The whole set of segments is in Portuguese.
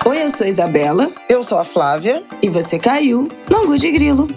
Oi, eu sou a Isabela. Eu sou a Flávia. E você caiu no Angu de Grilo.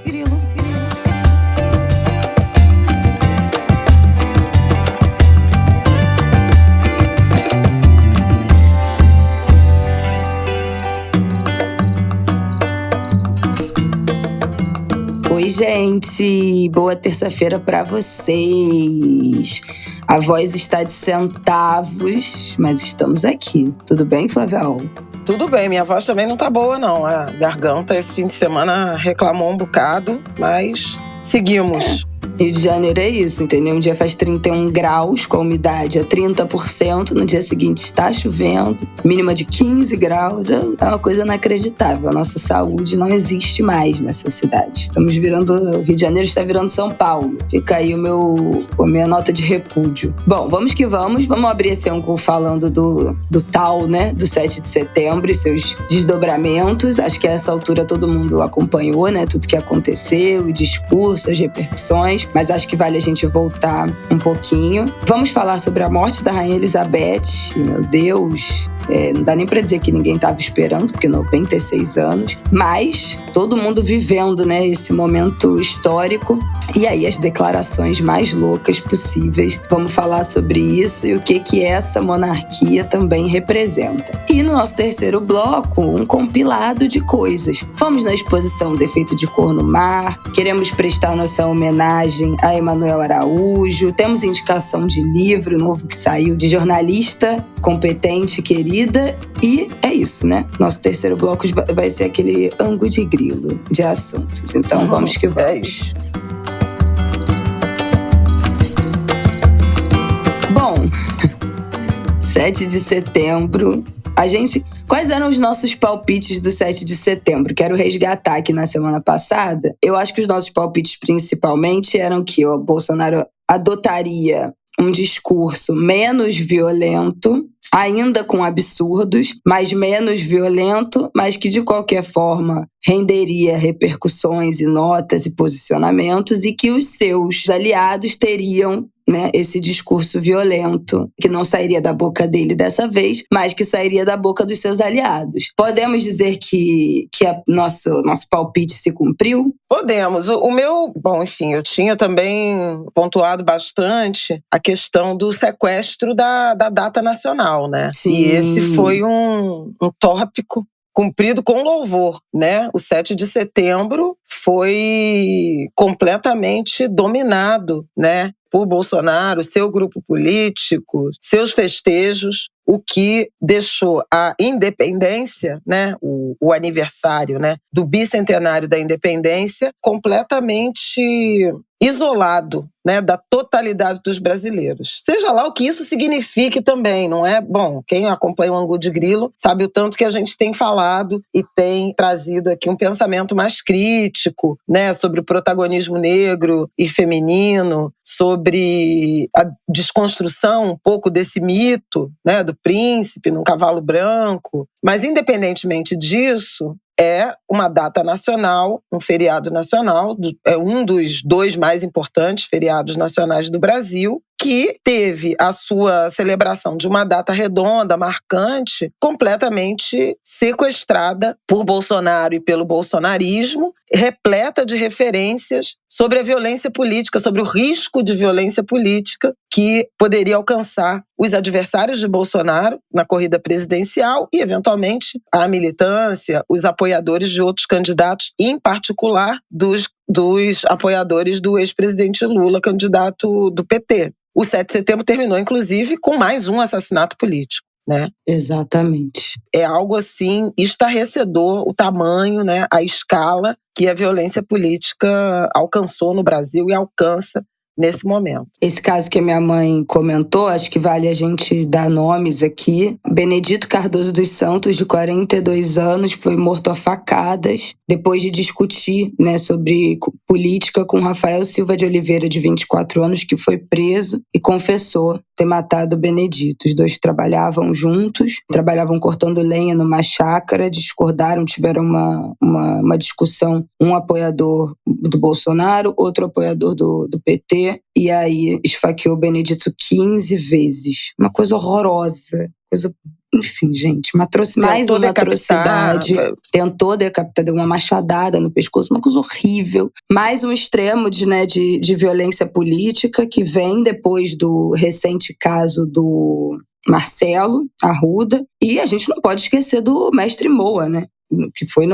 Oi, gente! Boa terça-feira pra vocês! A voz está de centavos, mas estamos aqui. Tudo bem, Flavial? Tudo bem, minha voz também não tá boa, não. A garganta esse fim de semana reclamou um bocado, mas seguimos. Rio de Janeiro é isso, entendeu? Um dia faz 31 graus, com a umidade a 30%, no dia seguinte está chovendo, mínima de 15 graus, é uma coisa inacreditável. A nossa saúde não existe mais nessa cidade. O Rio de Janeiro está virando São Paulo. Fica aí a minha nota de repúdio. Bom, vamos que vamos abrir esse ângulo falando do tal, né, do 7 de setembro e seus desdobramentos. Acho que a essa altura todo mundo acompanhou, né, tudo que aconteceu, o discurso, as repercussões. Mas acho que vale a gente voltar um pouquinho. Vamos falar sobre a morte da Rainha Elizabeth. Meu Deus, não dá nem pra dizer que ninguém estava esperando, porque 96 anos. Mas todo mundo vivendo, né, esse momento histórico. E aí as declarações mais loucas possíveis. Vamos falar sobre isso e o que essa monarquia também representa. E no nosso terceiro bloco, um compilado de coisas. Fomos na exposição Defeito de Cor no Mar. Queremos prestar nossa homenagem a Emanuel Araújo. Temos indicação de livro novo que saiu, de jornalista competente, querida. E é isso, né? Nosso terceiro bloco vai ser aquele ângulo de grilo de assuntos. Então vamos que vamos. É isso. Bom, 7 de setembro... Quais eram os nossos palpites do 7 de setembro? Quero resgatar aqui na semana passada. Eu acho que os nossos palpites principalmente eram que o Bolsonaro adotaria um discurso menos violento, ainda com absurdos, mas menos violento, mas que de qualquer forma renderia repercussões e notas e posicionamentos, e que os seus aliados teriam, né, esse discurso violento, que não sairia da boca dele dessa vez, mas que sairia da boca dos seus aliados. Podemos dizer que nosso palpite se cumpriu? Podemos. Eu tinha também pontuado bastante a questão do sequestro da data nacional, né? Sim. E esse foi um tópico cumprido com louvor, né? O 7 de setembro foi completamente dominado, né, por Bolsonaro, seu grupo político, seus festejos, o que deixou a independência, né, o aniversário, né, do bicentenário da independência completamente isolado, né, da totalidade dos brasileiros. Seja lá o que isso signifique também, não é? Bom, quem acompanha o Angu de Grilo sabe o tanto que a gente tem falado e tem trazido aqui um pensamento mais crítico, né, sobre o protagonismo negro e feminino, sobre a desconstrução um pouco desse mito, né, do príncipe num cavalo branco. Mas, independentemente disso, é uma data nacional, um feriado nacional, é um dos dois mais importantes feriados nacionais do Brasil, que teve a sua celebração de uma data redonda, marcante, completamente sequestrada por Bolsonaro e pelo bolsonarismo, repleta de referências sobre a violência política, sobre o risco de violência política que poderia alcançar os adversários de Bolsonaro na corrida presidencial e, eventualmente, a militância, os apoiadores de outros candidatos, em particular dos apoiadores do ex-presidente Lula, candidato do PT. O 7 de setembro terminou, inclusive, com mais um assassinato político, né? Exatamente. É algo, assim, estarrecedor o tamanho, né, a escala que a violência política alcançou no Brasil e alcança nesse momento. Esse caso que a minha mãe comentou, acho que vale a gente dar nomes aqui. Benedito Cardoso dos Santos, de 42 anos, foi morto a facadas depois de discutir, né, sobre política com Rafael Silva de Oliveira, de 24 anos, que foi preso e confessou ter matado o Benedito. Os dois trabalhavam juntos, trabalhavam cortando lenha numa chácara, discordaram, tiveram uma discussão, um apoiador do Bolsonaro, outro apoiador do PT, e aí esfaqueou o Benedito 15 vezes. Uma coisa horrorosa, coisa Enfim, gente, mais uma atrocidade. Tentou decapitar, deu uma machadada no pescoço, uma coisa horrível. Mais um extremo de violência política que vem depois do recente caso do Marcelo Arruda. E a gente não pode esquecer do mestre Moa, né? Que foi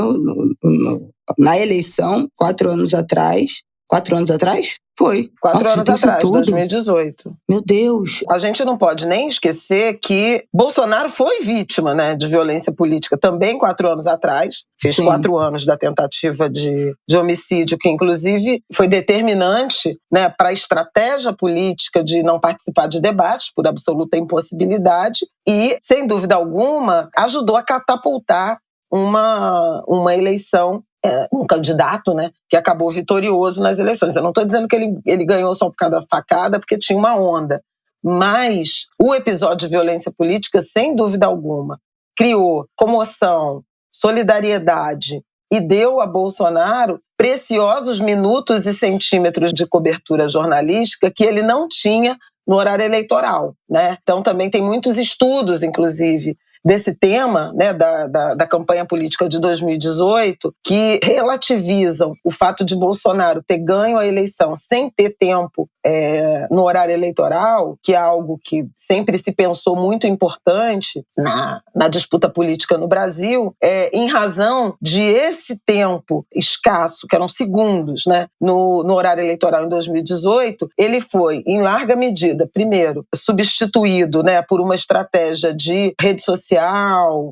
na eleição 4 anos atrás. 4 anos atrás? Foi. 4 anos atrás, 2018. Meu Deus. A gente não pode nem esquecer que Bolsonaro foi vítima, né, de violência política também 4 anos atrás. Fez 4 anos da tentativa de homicídio, que inclusive foi determinante, né, para a estratégia política de não participar de debates por absoluta impossibilidade e, sem dúvida alguma, ajudou a catapultar uma eleição, um candidato, né, que acabou vitorioso nas eleições. Eu não estou dizendo que ele ganhou só por causa da facada, porque tinha uma onda. Mas o episódio de violência política, sem dúvida alguma, criou comoção, solidariedade e deu a Bolsonaro preciosos minutos e centímetros de cobertura jornalística que ele não tinha no horário eleitoral, né? Então também tem muitos estudos, inclusive, desse tema, né, da campanha política de 2018, que relativizam o fato de Bolsonaro ter ganho a eleição sem ter tempo no horário eleitoral, que é algo que sempre se pensou muito importante na disputa política no Brasil, em razão de esse tempo escasso, que eram segundos, né, no horário eleitoral em 2018, ele foi, em larga medida, primeiro, substituído, né, por uma estratégia de rede social,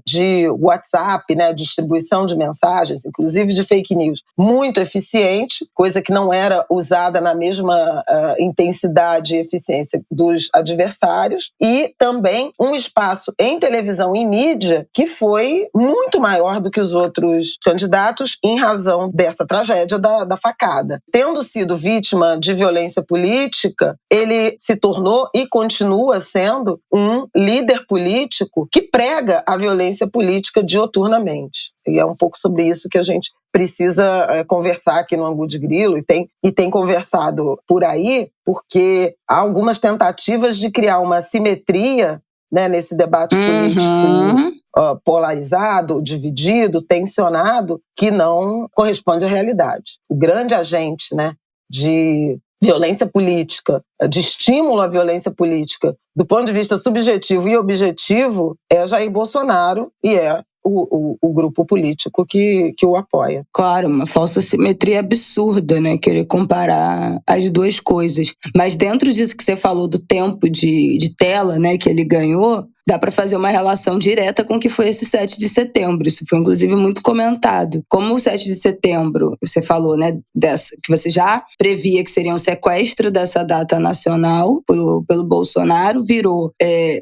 de WhatsApp, né, distribuição de mensagens, inclusive de fake news, muito eficiente, coisa que não era usada na mesma intensidade e eficiência dos adversários, e também um espaço em televisão e mídia que foi muito maior do que os outros candidatos em razão dessa tragédia da facada. Tendo sido vítima de violência política, ele se tornou e continua sendo um líder político que prega a violência política dioturnamente. E é um pouco sobre isso que a gente precisa conversar aqui no Angu de Grilo e tem conversado por aí, porque há algumas tentativas de criar uma simetria, né, nesse debate político polarizado, dividido, tensionado, que não corresponde à realidade. O grande agente, né, de violência política, de estímulo à violência política, do ponto de vista subjetivo e objetivo, é Jair Bolsonaro e é o grupo político que o apoia. Claro, uma falsa simetria absurda, né? Querer comparar as duas coisas. Mas dentro disso que você falou do tempo de tela, né, que ele ganhou, dá para fazer uma relação direta com o que foi esse 7 de setembro. Isso foi, inclusive, muito comentado. Como o 7 de setembro, você falou, né, que você já previa que seria um sequestro dessa data nacional pelo Bolsonaro, virou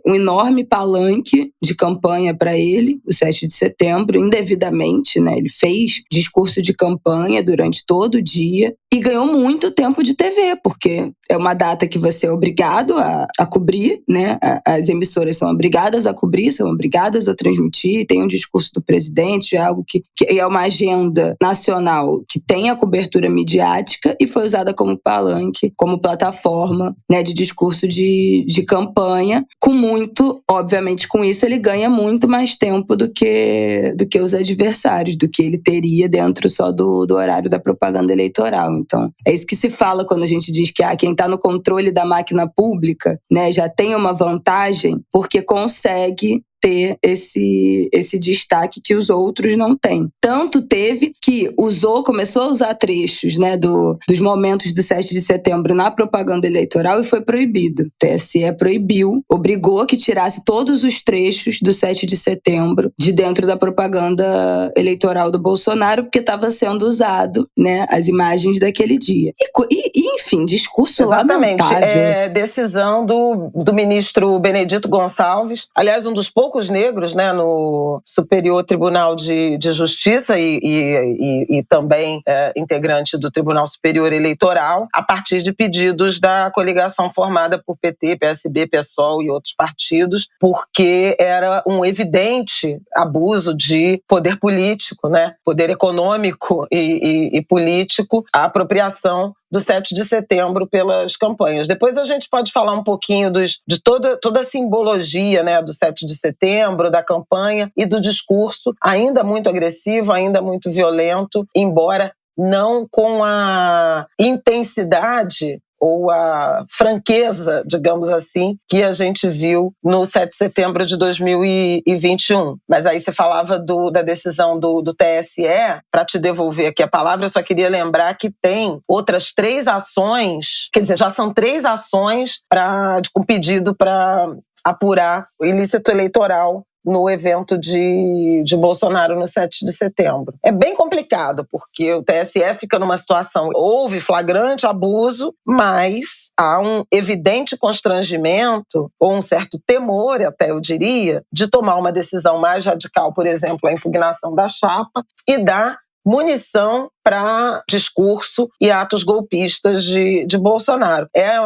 um enorme palanque de campanha para ele, o 7 de setembro, indevidamente, né? Ele fez discurso de campanha durante todo o dia e ganhou muito tempo de TV, porque é uma data que você é obrigado a cobrir, né? As emissoras são obrigadas a cobrir, são obrigadas a transmitir, tem um discurso do presidente, é algo que é uma agenda nacional que tem a cobertura midiática e foi usada como palanque, como plataforma, né, de discurso de campanha, com muito, obviamente com isso ele ganha muito mais tempo do que os adversários, do que ele teria dentro só do horário da propaganda eleitoral. Então, é isso que se fala quando a gente diz que quem está no controle da máquina pública, né, já tem uma vantagem porque consegue ter esse destaque que os outros não têm. Tanto teve que começou a usar trechos, né, dos momentos do 7 de setembro na propaganda eleitoral e foi proibido. O TSE proibiu, obrigou que tirasse todos os trechos do 7 de setembro de dentro da propaganda eleitoral do Bolsonaro, porque estava sendo usado, né, as imagens daquele dia. E enfim, discurso Exatamente. lamentável. Decisão do ministro Benedito Gonçalves, aliás, um dos poucos negros, né, no Superior Tribunal de Justiça e também integrante do Tribunal Superior Eleitoral, a partir de pedidos da coligação formada por PT, PSB, PSOL e outros partidos, porque era um evidente abuso de poder político, né, poder econômico e político, a apropriação do 7 de setembro pelas campanhas. Depois a gente pode falar um pouquinho de toda a simbologia, né, do 7 de setembro, da campanha e do discurso, ainda muito agressivo, ainda muito violento, embora não com a intensidade ou a franqueza, digamos assim, que a gente viu no 7 de setembro de 2021. Mas aí você falava da decisão do TSE. Para te devolver aqui a palavra, eu só queria lembrar que tem outras 3 ações, quer dizer, já são 3 ações com pedido para apurar o ilícito eleitoral no evento de Bolsonaro no 7 de setembro. É bem complicado, porque o TSE fica numa situação, houve flagrante abuso, mas há um evidente constrangimento, ou um certo temor, até eu diria, de tomar uma decisão mais radical, por exemplo, a impugnação da chapa, e dar munição para discurso e atos golpistas de Bolsonaro. É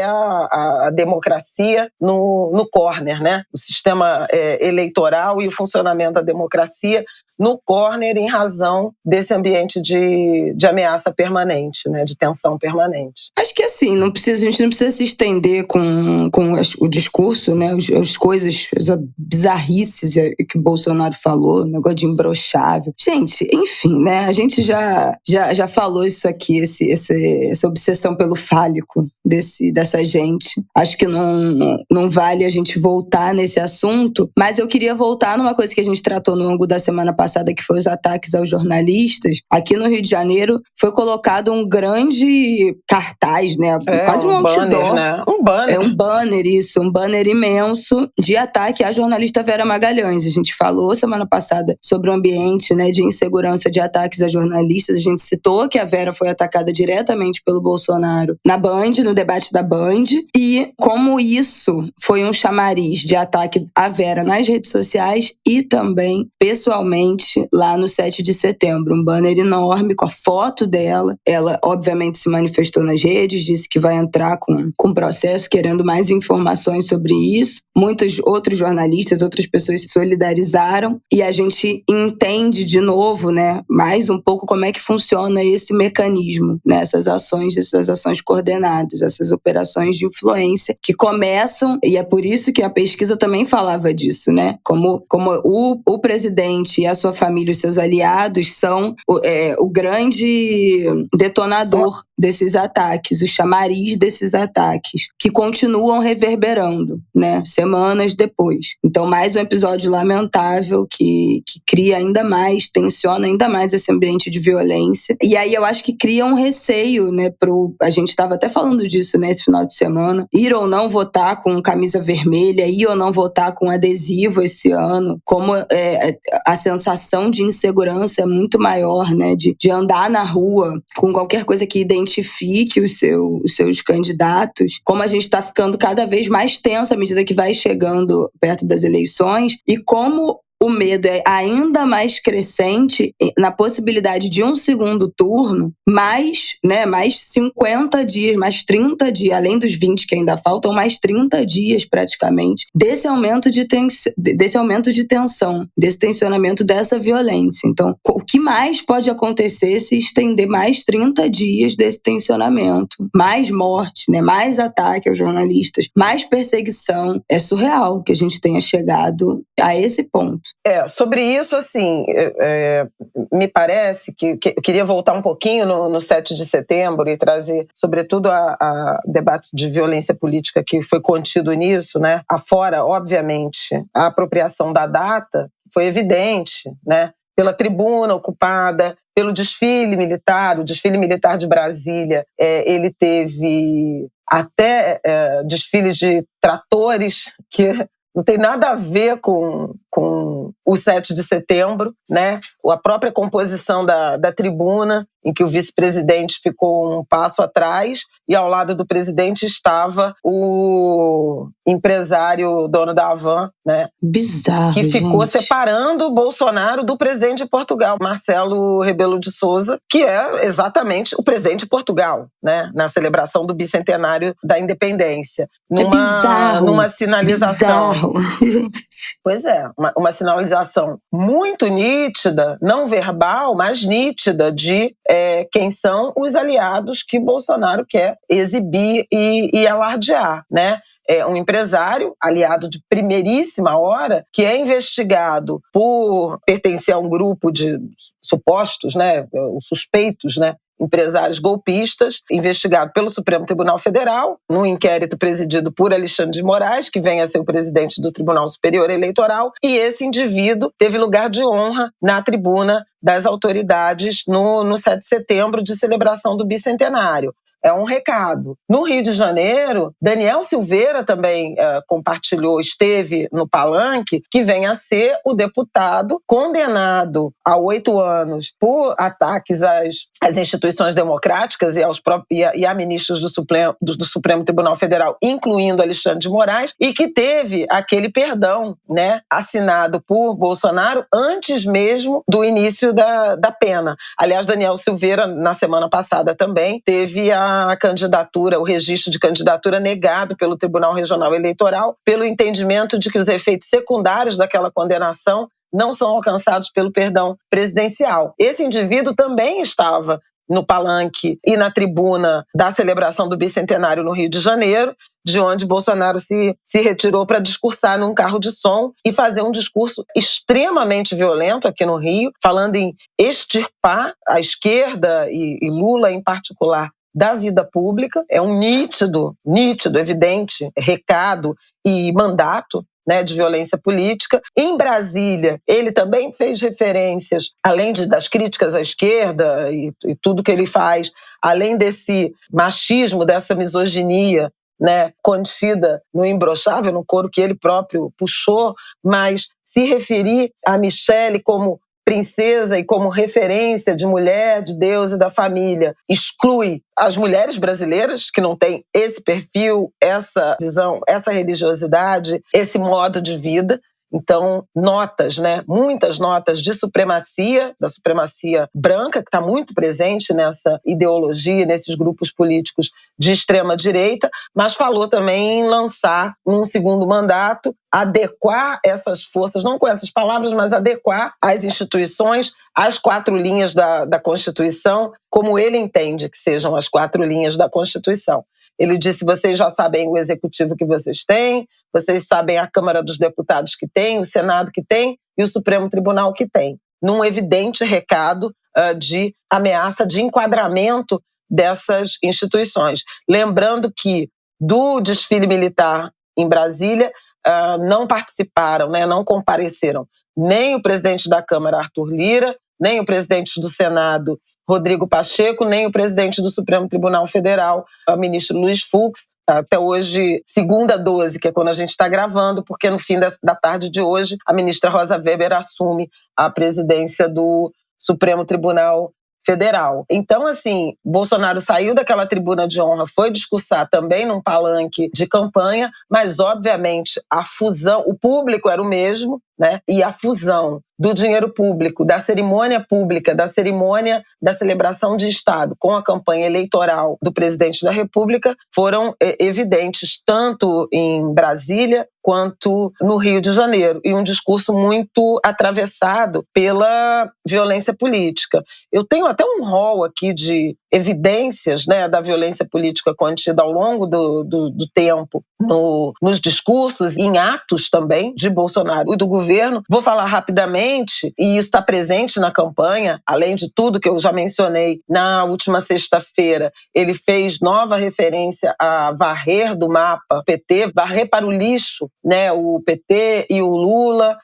a democracia no corner, né? O sistema eleitoral e o funcionamento da democracia no corner em razão desse ambiente de ameaça permanente, né? De tensão permanente. Acho que assim, a gente não precisa se estender com o discurso, né? As coisas, as bizarrices que o Bolsonaro falou, o negócio de imbrochável. Gente, enfim, né? A gente já falou isso aqui, essa obsessão pelo fálico dessa gente. Acho que não vale a gente voltar nesse assunto, mas eu queria voltar numa coisa que a gente tratou no ângulo da semana passada, que foi os ataques aos jornalistas. Aqui no Rio de Janeiro foi colocado um grande cartaz, né? Quase um outdoor. Banner, né? Um banner. É um banner, isso, um banner imenso de ataque à jornalista Vera Magalhães. A gente falou semana passada sobre o ambiente, né, de insegurança, de ataques a jornalistas. A gente citou que a Vera foi atacada diretamente pelo Bolsonaro na Band, no debate da Band, e como isso foi um chamariz de ataque à Vera nas redes sociais e também pessoalmente lá no 7 de setembro. Um banner enorme com a foto dela. Ela, obviamente, se manifestou nas redes, disse que vai entrar com processo, querendo mais informações sobre isso. Muitos outros jornalistas, outras pessoas se solidarizaram e a gente entende de novo, né, mais um pouco como é que funciona esse mecanismo, né, essas ações coordenadas, essas operações de influência que começam, e é por isso que a pesquisa também falava disso, né, como o presidente e a sua família, os seus aliados, são o grande detonador desses ataques, o chamariz desses ataques, que continuam reverberando, né, semanas depois. Então, mais um episódio lamentável que cria ainda mais, tensiona ainda mais esse ambiente de violência. E aí eu acho que cria um receio, né, a gente estava até falando disso, né, esse final de semana, ir ou não votar com camisa vermelha, ir ou não votar com adesivo esse ano, como a sensação de insegurança é muito maior, né, de andar na rua com qualquer coisa que identifique os seus candidatos, como a gente está ficando cada vez mais tenso à medida que vai chegando perto das eleições, e como o medo é ainda mais crescente na possibilidade de um segundo turno, mais 50 dias, mais 30 dias, além dos 20 que ainda faltam, mais 30 dias praticamente, desse aumento de tensão, desse tensionamento, dessa violência. Então, o que mais pode acontecer se estender mais 30 dias desse tensionamento? Mais morte, né? Mais ataque aos jornalistas, mais perseguição. É surreal que a gente tenha chegado a esse ponto. Sobre isso, assim, me parece que eu queria voltar um pouquinho no 7 de setembro e trazer, sobretudo, a debate de violência política que foi contido nisso, né? Afora, obviamente, a apropriação da data foi evidente, né? Pela tribuna ocupada, pelo desfile militar, o desfile militar de Brasília, ele teve até desfiles de tratores que não tem nada a ver com o 7 de setembro, né? A própria composição da tribuna, em que o vice-presidente ficou um passo atrás e ao lado do presidente estava o empresário dono da Havan, né? Bizarro, que ficou gente. separando o Bolsonaro do presidente de Portugal, Marcelo Rebelo de Sousa, que é exatamente o presidente de Portugal, né? Na celebração do bicentenário da independência. Bizarro. Numa sinalização. Bizarro. Pois é, uma sinalização muito nítida, não verbal, mas nítida de quem são os aliados que Bolsonaro quer exibir e alardear, né? É um empresário, aliado de primeiríssima hora, que é investigado por pertencer a um grupo de supostos, né, suspeitos, né, empresários golpistas, investigado pelo Supremo Tribunal Federal, num inquérito presidido por Alexandre de Moraes, que vem a ser o presidente do Tribunal Superior Eleitoral, e esse indivíduo teve lugar de honra na tribuna das autoridades no 7 de setembro, de celebração do bicentenário. É um recado. No Rio de Janeiro, Daniel Silveira também compartilhou, esteve no palanque, que vem a ser o deputado condenado a 8 anos por ataques às instituições democráticas e a ministros do Supremo Tribunal Federal, incluindo Alexandre de Moraes, e que teve aquele perdão, né, assinado por Bolsonaro antes mesmo do início da pena. Aliás, Daniel Silveira, na semana passada também, teve a candidatura, o registro de candidatura negado pelo Tribunal Regional Eleitoral, pelo entendimento de que os efeitos secundários daquela condenação não são alcançados pelo perdão presidencial. Esse indivíduo também estava no palanque e na tribuna da celebração do bicentenário no Rio de Janeiro, de onde Bolsonaro se retirou para discursar num carro de som e fazer um discurso extremamente violento aqui no Rio, falando em extirpar a esquerda e Lula em particular da vida pública. É um nítido, evidente recado e mandato, né, de violência política. Em Brasília, ele também fez referências, além das críticas à esquerda e tudo que ele faz, além desse machismo, dessa misoginia, né, contida no imbrochável, no coro que ele próprio puxou, mas se referir a Michele como princesa e como referência de mulher, de Deus e da família, exclui as mulheres brasileiras que não têm esse perfil, essa visão, essa religiosidade, esse modo de vida. Então, notas, né? Muitas notas de supremacia, da supremacia branca, que está muito presente nessa ideologia, nesses grupos políticos de extrema-direita, mas falou também em lançar um segundo mandato, adequar essas forças, não com essas palavras, mas adequar as instituições às 4 linhas da Constituição, como ele entende que sejam as 4 linhas da Constituição. Ele disse: vocês já sabem o executivo que vocês têm, vocês sabem a Câmara dos Deputados que tem, o Senado que tem e o Supremo Tribunal que tem. Num evidente recado de ameaça de enquadramento dessas instituições. Lembrando que do desfile militar em Brasília não participaram, né, não compareceram nem o presidente da Câmara, Arthur Lira, nem o presidente do Senado, Rodrigo Pacheco, nem o presidente do Supremo Tribunal Federal, o ministro Luiz Fux. Até hoje, segunda 12, que é quando a gente está gravando, porque no fim da tarde de hoje, a ministra Rosa Weber assume a presidência do Supremo Tribunal Federal. Então, assim, Bolsonaro saiu daquela tribuna de honra, foi discursar também num palanque de campanha, mas, obviamente, a fusão, o público era o mesmo, né? E a fusão do dinheiro público, da cerimônia pública, da cerimônia da celebração de Estado com a campanha eleitoral do presidente da República foram evidentes tanto em Brasília quanto no Rio de Janeiro. E um discurso muito atravessado pela violência política. Eu tenho até um rol aqui de evidências, né, da violência política contida ao longo do tempo nos discursos e em atos também de Bolsonaro e do governo. Vou falar rapidamente, e isso está presente na campanha, além de tudo que eu já mencionei. Na última sexta-feira, ele fez nova referência a varrer do mapa o PT, varrer para o lixo, né, o PT e o Lula.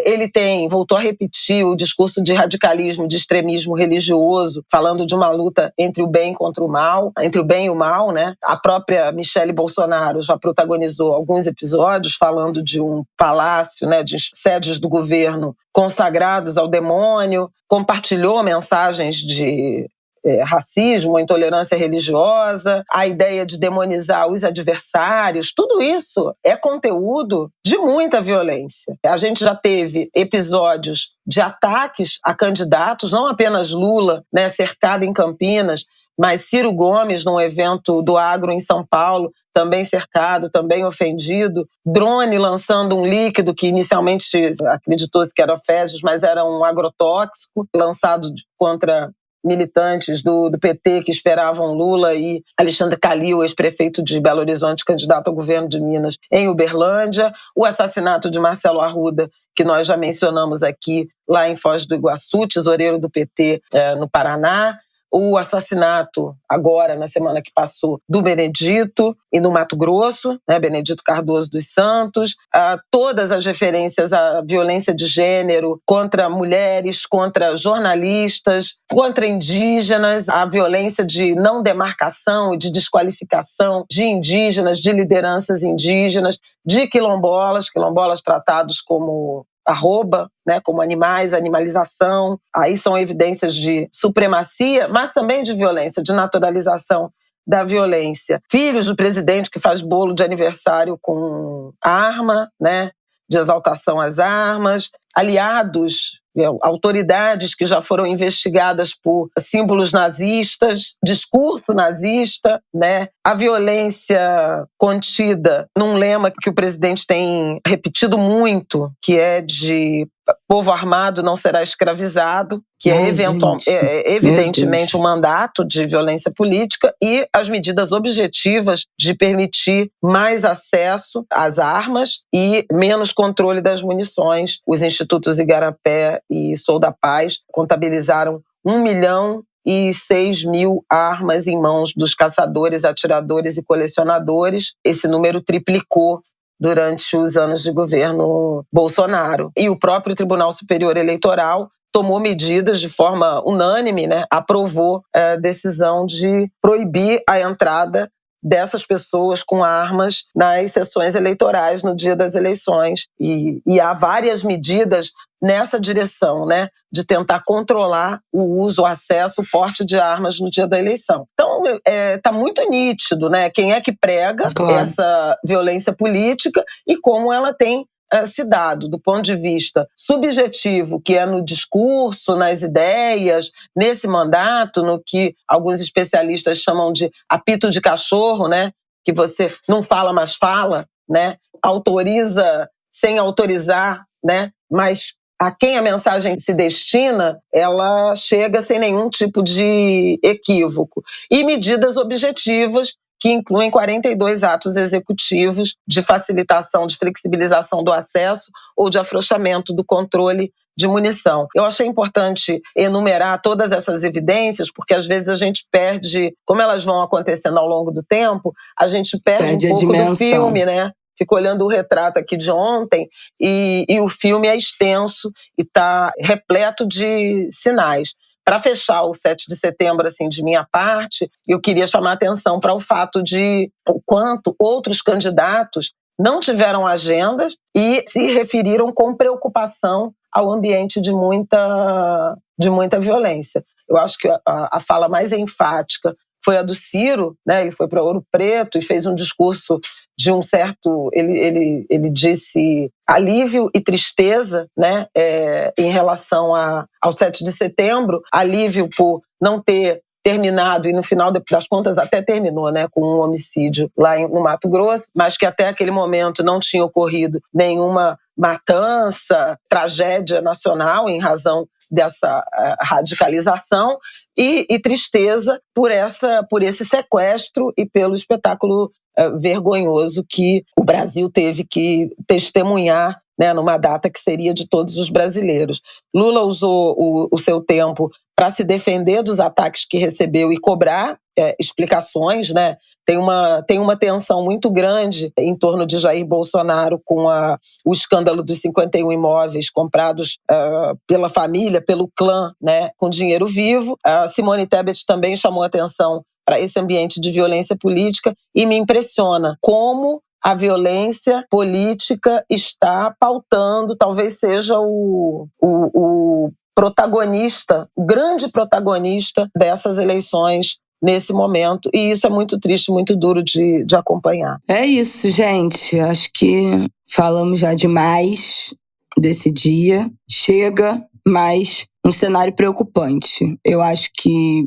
Ele voltou a repetir o discurso de radicalismo, de extremismo religioso, falando de uma luta entre o bem contra o mal, entre o bem e o mal, né? A própria Michele Bolsonaro já protagonizou alguns episódios falando de um palácio, né, de sedes do governo consagrados ao demônio, compartilhou mensagens de racismo, a intolerância religiosa, a ideia de demonizar os adversários, tudo isso é conteúdo de muita violência. A gente já teve episódios de ataques a candidatos, não apenas Lula, né, cercado em Campinas, mas Ciro Gomes, num evento do agro em São Paulo, também cercado, também ofendido. Drone lançando um líquido que inicialmente acreditou-se que era fezes, mas era um agrotóxico, lançado contra militantes do PT que esperavam Lula, e Alexandre Calil, ex-prefeito de Belo Horizonte, candidato ao governo de Minas, em Uberlândia. O assassinato de Marcelo Arruda, que nós já mencionamos aqui, lá em Foz do Iguaçu, tesoureiro do PT no Paraná. O assassinato, agora, na semana que passou, do Benedito, e no Mato Grosso, né, Benedito Cardoso dos Santos. Todas as referências à violência de gênero contra mulheres, contra jornalistas, contra indígenas, a violência de não demarcação e de desqualificação de indígenas, de lideranças indígenas, de quilombolas tratados como arroba, né, como animais, animalização. Aí são evidências de supremacia, mas também de violência, de naturalização da violência. Filhos do presidente que faz bolo de aniversário com arma, né, de exaltação às armas, aliados, autoridades que já foram investigadas por símbolos nazistas, discurso nazista, né? A violência contida num lema que o presidente tem repetido muito, que é de povo armado não será escravizado, que é evidentemente um mandato de violência política, e as medidas objetivas de permitir mais acesso às armas e menos controle das munições. Os institutos Igarapé e Sou da Paz contabilizaram 1.006.000 armas em mãos dos caçadores, atiradores e colecionadores. Esse número triplicou durante os anos de governo Bolsonaro. E o próprio Tribunal Superior Eleitoral tomou medidas de forma unânime, né, aprovou a decisão de proibir a entrada dessas pessoas com armas nas sessões eleitorais no dia das eleições. E há várias medidas nessa direção, né, de tentar controlar o uso, o acesso, o porte de armas no dia da eleição. Então, está muito nítido, né, quem é que prega essa violência política e como ela tem se dado do ponto de vista subjetivo, que é no discurso, nas ideias, nesse mandato, no que alguns especialistas chamam de apito de cachorro, né? Que você não fala, mas fala, né? Autoriza sem autorizar, né? Mas a quem a mensagem se destina, ela chega sem nenhum tipo de equívoco. E medidas objetivas que incluem 42 atos executivos de facilitação, de flexibilização do acesso ou de afrouxamento do controle de munição. Eu achei importante enumerar todas essas evidências, porque às vezes a gente perde, como elas vão acontecendo ao longo do tempo, a gente perde um pouco do filme, né? Fico olhando o retrato aqui de ontem e o filme é extenso e está repleto de sinais. Para fechar o 7 de setembro, assim, de minha parte, eu queria chamar a atenção para o fato de o quanto outros candidatos não tiveram agendas e se referiram com preocupação ao ambiente de muita violência. Eu acho que a fala mais enfática foi a do Ciro, né? Ele foi para Ouro Preto e fez um discurso de um certo, ele disse alívio e tristeza, né? Em relação ao 7 de setembro, alívio por não ter terminado, e no final das contas até terminou, né, com um homicídio lá no Mato Grosso, mas que até aquele momento não tinha ocorrido nenhuma matança, tragédia nacional em razão dessa radicalização, e tristeza por esse sequestro e pelo espetáculo vergonhoso que o Brasil teve que testemunhar, né, numa data que seria de todos os brasileiros. Lula usou o seu tempo para se defender dos ataques que recebeu e cobrar explicações, né? Tem uma tensão muito grande em torno de Jair Bolsonaro com o escândalo dos 51 imóveis comprados pela família, pelo clã, né, com dinheiro vivo. A Simone Tebet também chamou atenção para esse ambiente de violência política e me impressiona como a violência política está pautando, talvez seja o protagonista, o grande protagonista dessas eleições nesse momento. E isso é muito triste, muito duro de acompanhar. É isso, gente. Acho que falamos já demais desse dia. Chega, mas um cenário preocupante. Eu acho que...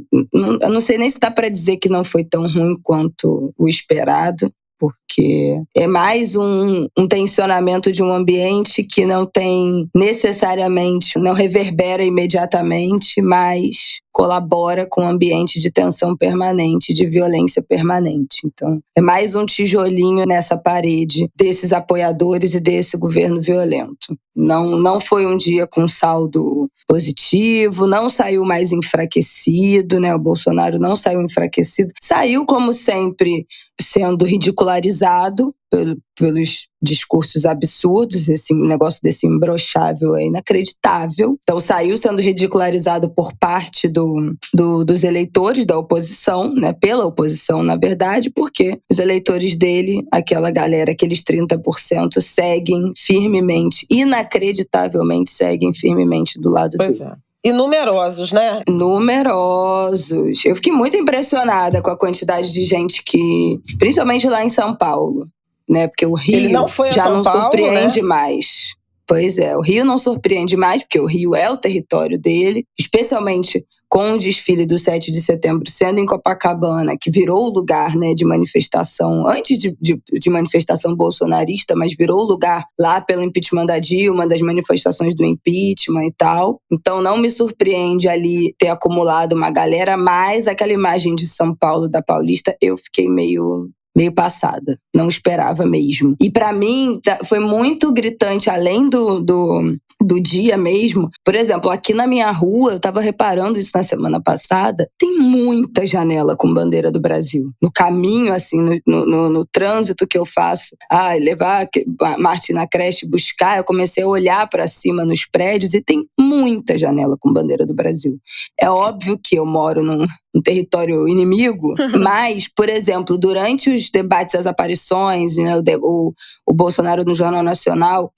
Eu não sei nem se dá para dizer que não foi tão ruim quanto o esperado, porque é mais um tensionamento de um ambiente que não tem necessariamente, não reverbera imediatamente, mas colabora com um ambiente de tensão permanente, de violência permanente. Então, é mais um tijolinho nessa parede desses apoiadores e desse governo violento. Não foi um dia com saldo positivo, não saiu mais enfraquecido, né? O Bolsonaro não saiu enfraquecido. Saiu, como sempre, sendo ridicularizado pelos discursos absurdos. Esse negócio desse imbrochável é inacreditável. Então saiu sendo ridicularizado por parte dos eleitores da oposição, né? Pela oposição, na verdade, porque os eleitores dele, aquela galera, aqueles 30%, seguem firmemente, inacreditavelmente seguem firmemente do lado dele. Pois é. E numerosos, né? Numerosos. Eu fiquei muito impressionada com a quantidade de gente que... Principalmente lá em São Paulo, né? Porque o Rio já não surpreende mais. Pois é, o Rio não surpreende mais, porque o Rio é o território dele, especialmente com o desfile do 7 de setembro sendo em Copacabana, que virou o lugar, né, de manifestação, antes de manifestação bolsonarista, mas virou o lugar lá pelo impeachment da Dilma, das manifestações do impeachment e tal. Então não me surpreende ali ter acumulado uma galera, mas aquela imagem de São Paulo, da Paulista, eu fiquei meio passada, não esperava mesmo. E pra mim foi muito gritante, além do dia mesmo. Por exemplo, aqui na minha rua, eu tava reparando isso na semana passada, tem muita janela com bandeira do Brasil. No caminho, assim, no trânsito que eu faço, levar a Martin na creche, buscar, eu comecei a olhar pra cima nos prédios e tem muita janela com bandeira do Brasil. É óbvio que eu moro num território inimigo, mas, por exemplo, durante os debates, as aparições, né, o Bolsonaro no Jornal Nacional,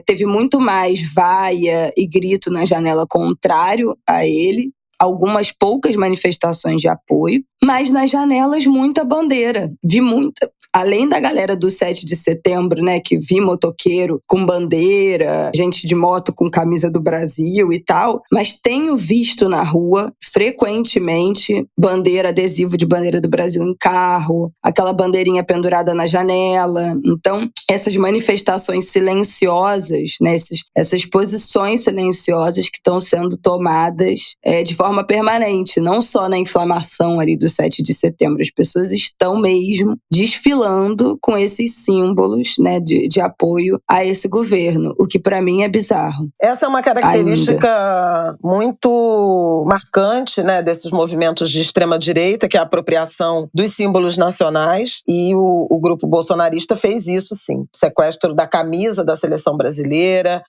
teve muito mais vaia e grito na janela contrário a ele, algumas poucas manifestações de apoio, mas nas janelas muita bandeira. Vi muita. Além da galera do 7 de setembro, né, que vi motoqueiro com bandeira, gente de moto com camisa do Brasil e tal, mas tenho visto na rua, frequentemente, bandeira, adesivo de bandeira do Brasil em carro, aquela bandeirinha pendurada na janela. Então, essas manifestações silenciosas, né, essas posições silenciosas que estão sendo tomadas de forma permanente, não só na inflamação ali do 7 de setembro. As pessoas estão mesmo desfilando com esses símbolos, né, de apoio a esse governo, o que para mim é bizarro. Essa é uma característica muito marcante, né, desses movimentos de extrema-direita, que é a apropriação dos símbolos nacionais, e o grupo bolsonarista fez isso, sim. O sequestro da camisa da seleção brasileira,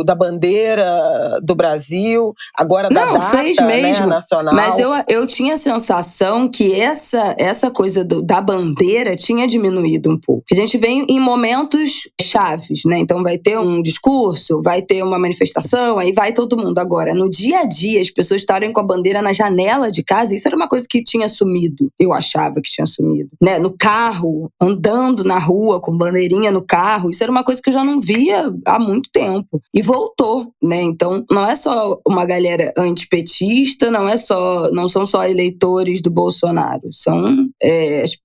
da bandeira do Brasil, agora da data, fez mesmo, né, nacional. Mas eu tinha a sensação que essa coisa da bandeira tinha diminuído um pouco. A gente vem em momentos chaves, né? Então vai ter um discurso, vai ter uma manifestação, aí vai todo mundo. Agora, no dia a dia, as pessoas estarem com a bandeira na janela de casa, isso era uma coisa que tinha sumido. Eu achava que tinha sumido. Né? No carro, andando na rua com bandeirinha no carro, isso era uma coisa que eu já não via há muito tempo. E voltou, né? Então, não é só uma galera antipetista, não são só eleitores do Bolsonaro.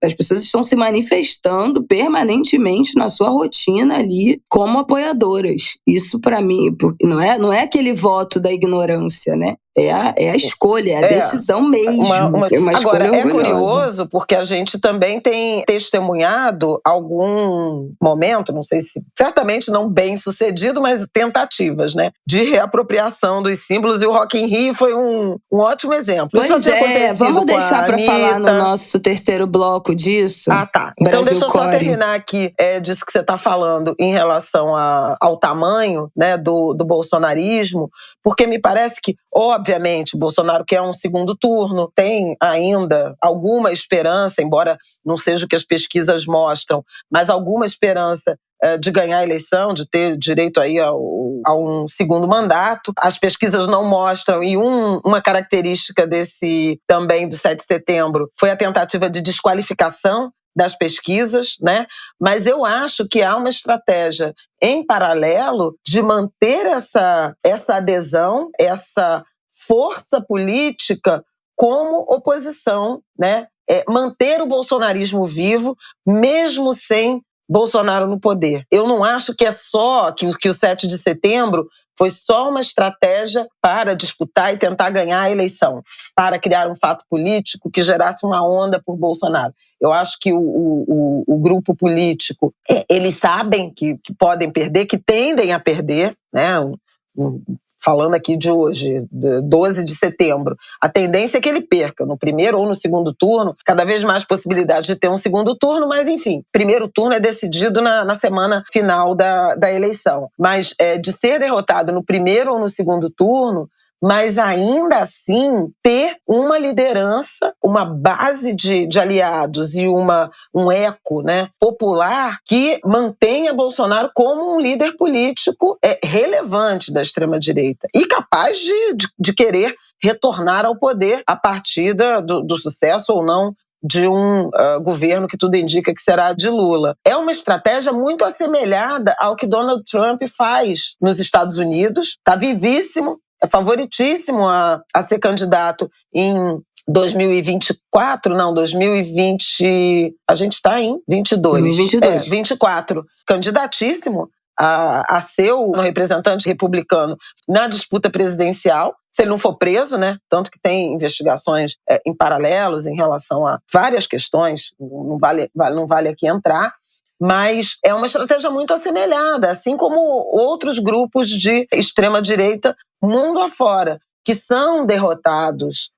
As pessoas estão se manifestando permanentemente na sua rotina ali como apoiadoras. Isso, para mim, não é aquele voto da ignorância, né? É a escolha, é a decisão mesmo. Agora, é curioso porque a gente também tem testemunhado algum momento, não sei se certamente não bem sucedido, mas tentativas, né, de reapropriação dos símbolos, e o Rock in Rio foi um ótimo exemplo. Pois vamos deixar para falar no nosso terceiro bloco disso. Tá. Então deixa eu só terminar aqui disso que você está falando em relação ao tamanho, né, do bolsonarismo, porque me parece que, obviamente, Bolsonaro quer um segundo turno, tem ainda alguma esperança, embora não seja o que as pesquisas mostram, mas alguma esperança de ganhar a eleição, de ter direito aí ao a um segundo mandato. As pesquisas não mostram, e uma característica também do 7 de setembro foi a tentativa de desqualificação das pesquisas, né? Mas eu acho que há uma estratégia em paralelo de manter essa adesão, essa força política como oposição, né? Manter o bolsonarismo vivo, mesmo sem Bolsonaro no poder. Eu não acho que que o 7 de setembro foi só uma estratégia para disputar e tentar ganhar a eleição, para criar um fato político que gerasse uma onda por Bolsonaro. Eu acho que o grupo político, eles sabem que podem perder, que tendem a perder, né? Falando aqui de hoje, 12 de setembro, a tendência é que ele perca no primeiro ou no segundo turno, cada vez mais possibilidade de ter um segundo turno, mas enfim, primeiro turno é decidido na semana final da eleição. Mas de ser derrotado no primeiro ou no segundo turno, mas ainda assim ter uma liderança, uma base de aliados e um eco, né, popular que mantenha Bolsonaro como um líder político relevante da extrema-direita e capaz de querer retornar ao poder a partir do sucesso ou não de um governo que tudo indica que será de Lula. É uma estratégia muito assemelhada ao que Donald Trump faz nos Estados Unidos. Está vivíssimo, é favoritíssimo a ser candidato em 2024, não, 2020, a gente está em 22. 2022. 24, candidatíssimo a ser o representante republicano na disputa presidencial, se ele não for preso, né? Tanto que tem investigações em paralelos em relação a várias questões, não vale aqui entrar, mas é uma estratégia muito assemelhada, assim como outros grupos de extrema-direita mundo afora, que são derrotados,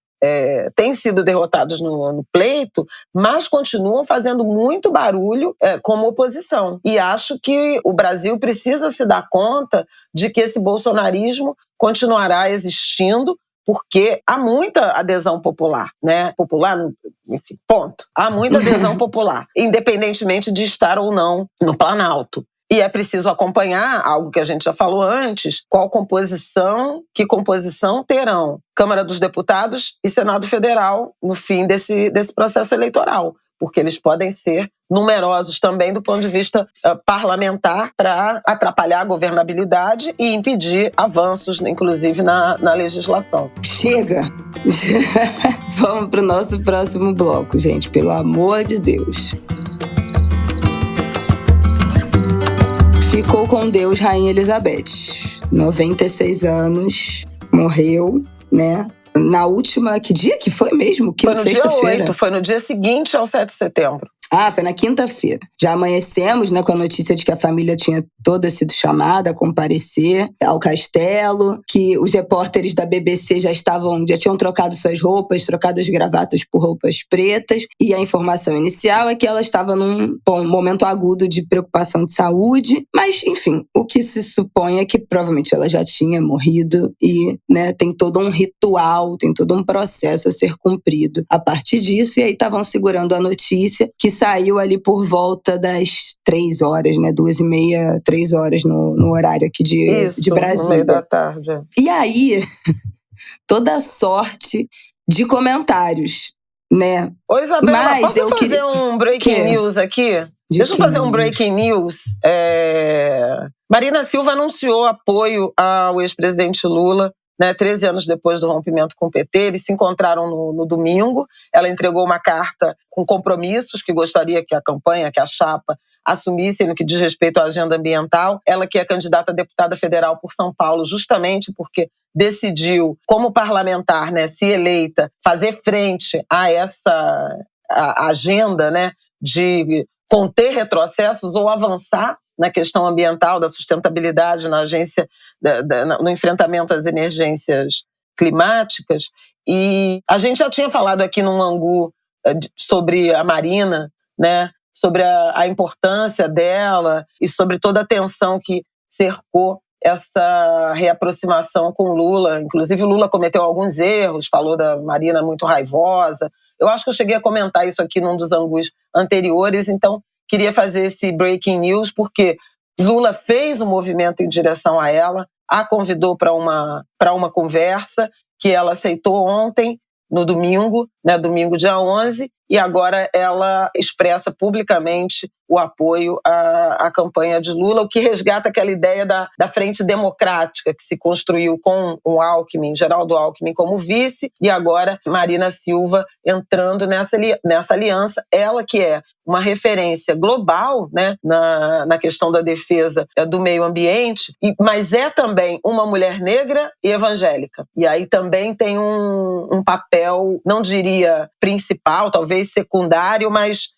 têm sido derrotados no pleito, mas continuam fazendo muito barulho como oposição. E acho que o Brasil precisa se dar conta de que esse bolsonarismo continuará existindo, porque há muita adesão popular, né? Popular, enfim, ponto. Há muita adesão popular, independentemente de estar ou não no Planalto. E é preciso acompanhar, algo que a gente já falou antes, que composição terão Câmara dos Deputados e Senado Federal no fim desse processo eleitoral, porque eles podem ser numerosos também do ponto de vista parlamentar para atrapalhar a governabilidade e impedir avanços, inclusive na legislação. Chega! Vamos para o nosso próximo bloco, gente, pelo amor de Deus. Ficou com Deus Rainha Elizabeth, 96 anos, morreu, né? Na última, que dia que foi mesmo? Foi no dia 8, foi no dia seguinte ao 7 de setembro. Ah, foi na quinta-feira. Já amanhecemos, né, com a notícia de que a família tinha toda sido chamada a comparecer ao castelo, que os repórteres da BBC já tinham trocado suas roupas, trocado as gravatas por roupas pretas, e a informação inicial é que ela estava num momento agudo de preocupação de saúde, mas, enfim, o que se supõe é que provavelmente ela já tinha morrido e, né, tem todo um ritual, tem todo um processo a ser cumprido a partir disso, e aí estavam segurando a notícia que saiu ali por volta das 3 horas, né? 2h30, 3 horas no horário aqui de Brasília. No meio da tarde. E aí, toda sorte de comentários, né? Ô, Isabela, posso fazer um breaking news aqui? Deixa eu fazer um breaking news. Marina Silva anunciou apoio ao ex-presidente Lula, né, 13 anos depois do rompimento com o PT. Eles se encontraram no domingo. Ela entregou uma carta com compromissos que gostaria que a campanha, que a chapa, assumissem no que diz respeito à agenda ambiental. Ela que é candidata a deputada federal por São Paulo, justamente porque decidiu, como parlamentar, né, se eleita, fazer frente a essa agenda, né, de conter retrocessos ou avançar na questão ambiental, da sustentabilidade na agência, no enfrentamento às emergências climáticas. E a gente já tinha falado aqui no Angu sobre a Marina, né, sobre a importância dela e sobre toda a tensão que cercou essa reaproximação com Lula. Inclusive, o Lula cometeu alguns erros, falou da Marina muito raivosa. Eu acho que eu cheguei a comentar isso aqui num dos Angus anteriores, então queria fazer esse breaking news, porque Lula fez um movimento em direção a ela, a convidou para uma conversa, que ela aceitou ontem, no domingo, né, domingo dia 11, e agora ela expressa publicamente o apoio à campanha de Lula, o que resgata aquela ideia da frente democrática que se construiu com o Alckmin, Geraldo Alckmin como vice, e agora Marina Silva entrando nessa aliança, ela que é uma referência global, né, na questão da defesa do meio ambiente, mas é também uma mulher negra e evangélica. E aí também tem um papel, não diria principal, talvez secundário, mas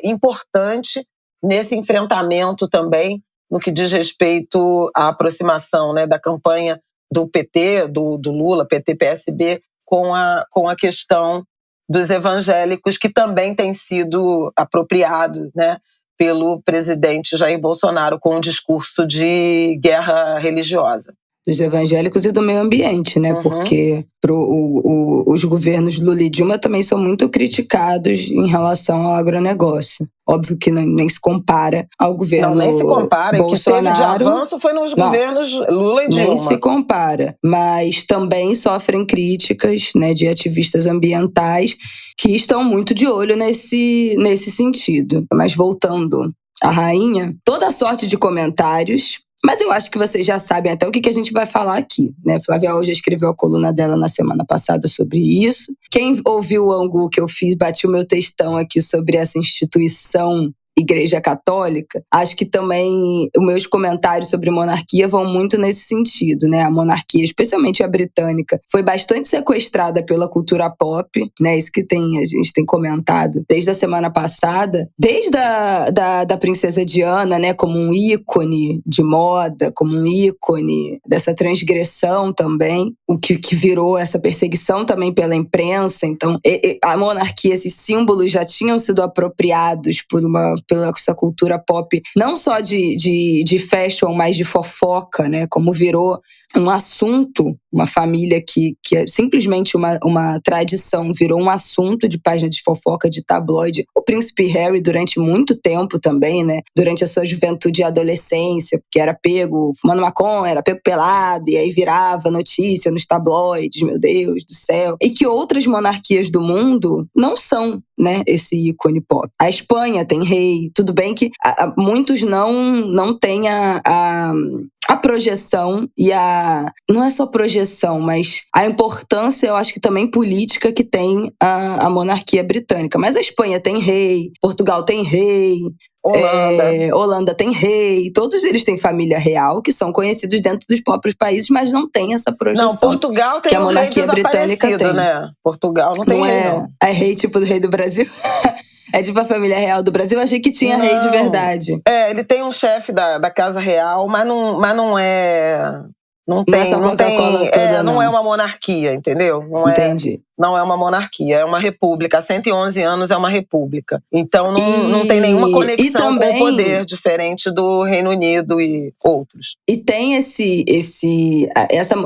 importante nesse enfrentamento também, no que diz respeito à aproximação, né, da campanha do PT, do Lula, PT-PSB, com a questão dos evangélicos, que também tem sido apropriado, né, pelo presidente Jair Bolsonaro com um discurso de guerra religiosa. Dos evangélicos e do meio ambiente, né? Uhum. Porque os governos Lula e Dilma também são muito criticados em relação ao agronegócio. Óbvio que nem se compara ao governo Bolsonaro. Não, nem se compara. O que teve de avanço foi nos governos Lula e Dilma. Nem se compara. Mas também sofrem críticas, né, de ativistas ambientais que estão muito de olho nesse sentido. Mas voltando à rainha, toda sorte de comentários. Mas eu acho que vocês já sabem até o que a gente vai falar aqui, né? Flávia hoje escreveu a coluna dela na semana passada sobre isso. Quem ouviu o ângulo que eu fiz, bati o meu textão aqui sobre essa instituição Igreja Católica, acho que também os meus comentários sobre monarquia vão muito nesse sentido, né? A monarquia, especialmente a britânica, foi bastante sequestrada pela cultura pop, né? Isso que a gente tem comentado desde a semana passada, desde da princesa Diana, né? Como um ícone de moda, como um ícone dessa transgressão também, o que virou essa perseguição também pela imprensa. Então, a monarquia, esses símbolos já tinham sido apropriados pela essa cultura pop, não só de fashion, mas de fofoca, né? Como virou um assunto, uma família que é simplesmente uma tradição, virou um assunto de página de fofoca, de tabloide. O príncipe Harry, durante muito tempo também, né? Durante a sua juventude e adolescência, porque era pego fumando maconha, era pego pelado, e aí virava notícia nos tabloides, meu Deus do céu. E que outras monarquias do mundo não são, né, esse ícone pop. A Espanha tem rei, tudo bem que muitos não têm a projeção e não é só projeção, mas a importância, eu acho que também política que tem a monarquia britânica. Mas a Espanha tem rei, Portugal tem rei, Holanda tem rei, todos eles têm família real, que são conhecidos dentro dos próprios países, mas não tem essa projeção. Não, Portugal tem que a monarquia britânica tem, né? Portugal não tem rei, não. É rei tipo do rei do Brasil? É tipo a família real do Brasil? Eu achei que tinha rei de verdade. Ele tem um chefe da Casa Real, mas não é... Não é uma monarquia, entendeu? Entendi. Não é uma monarquia, é uma república. Há 111 anos é uma república. Então não tem nenhuma conexão também, com o poder, diferente do Reino Unido e outros. E tem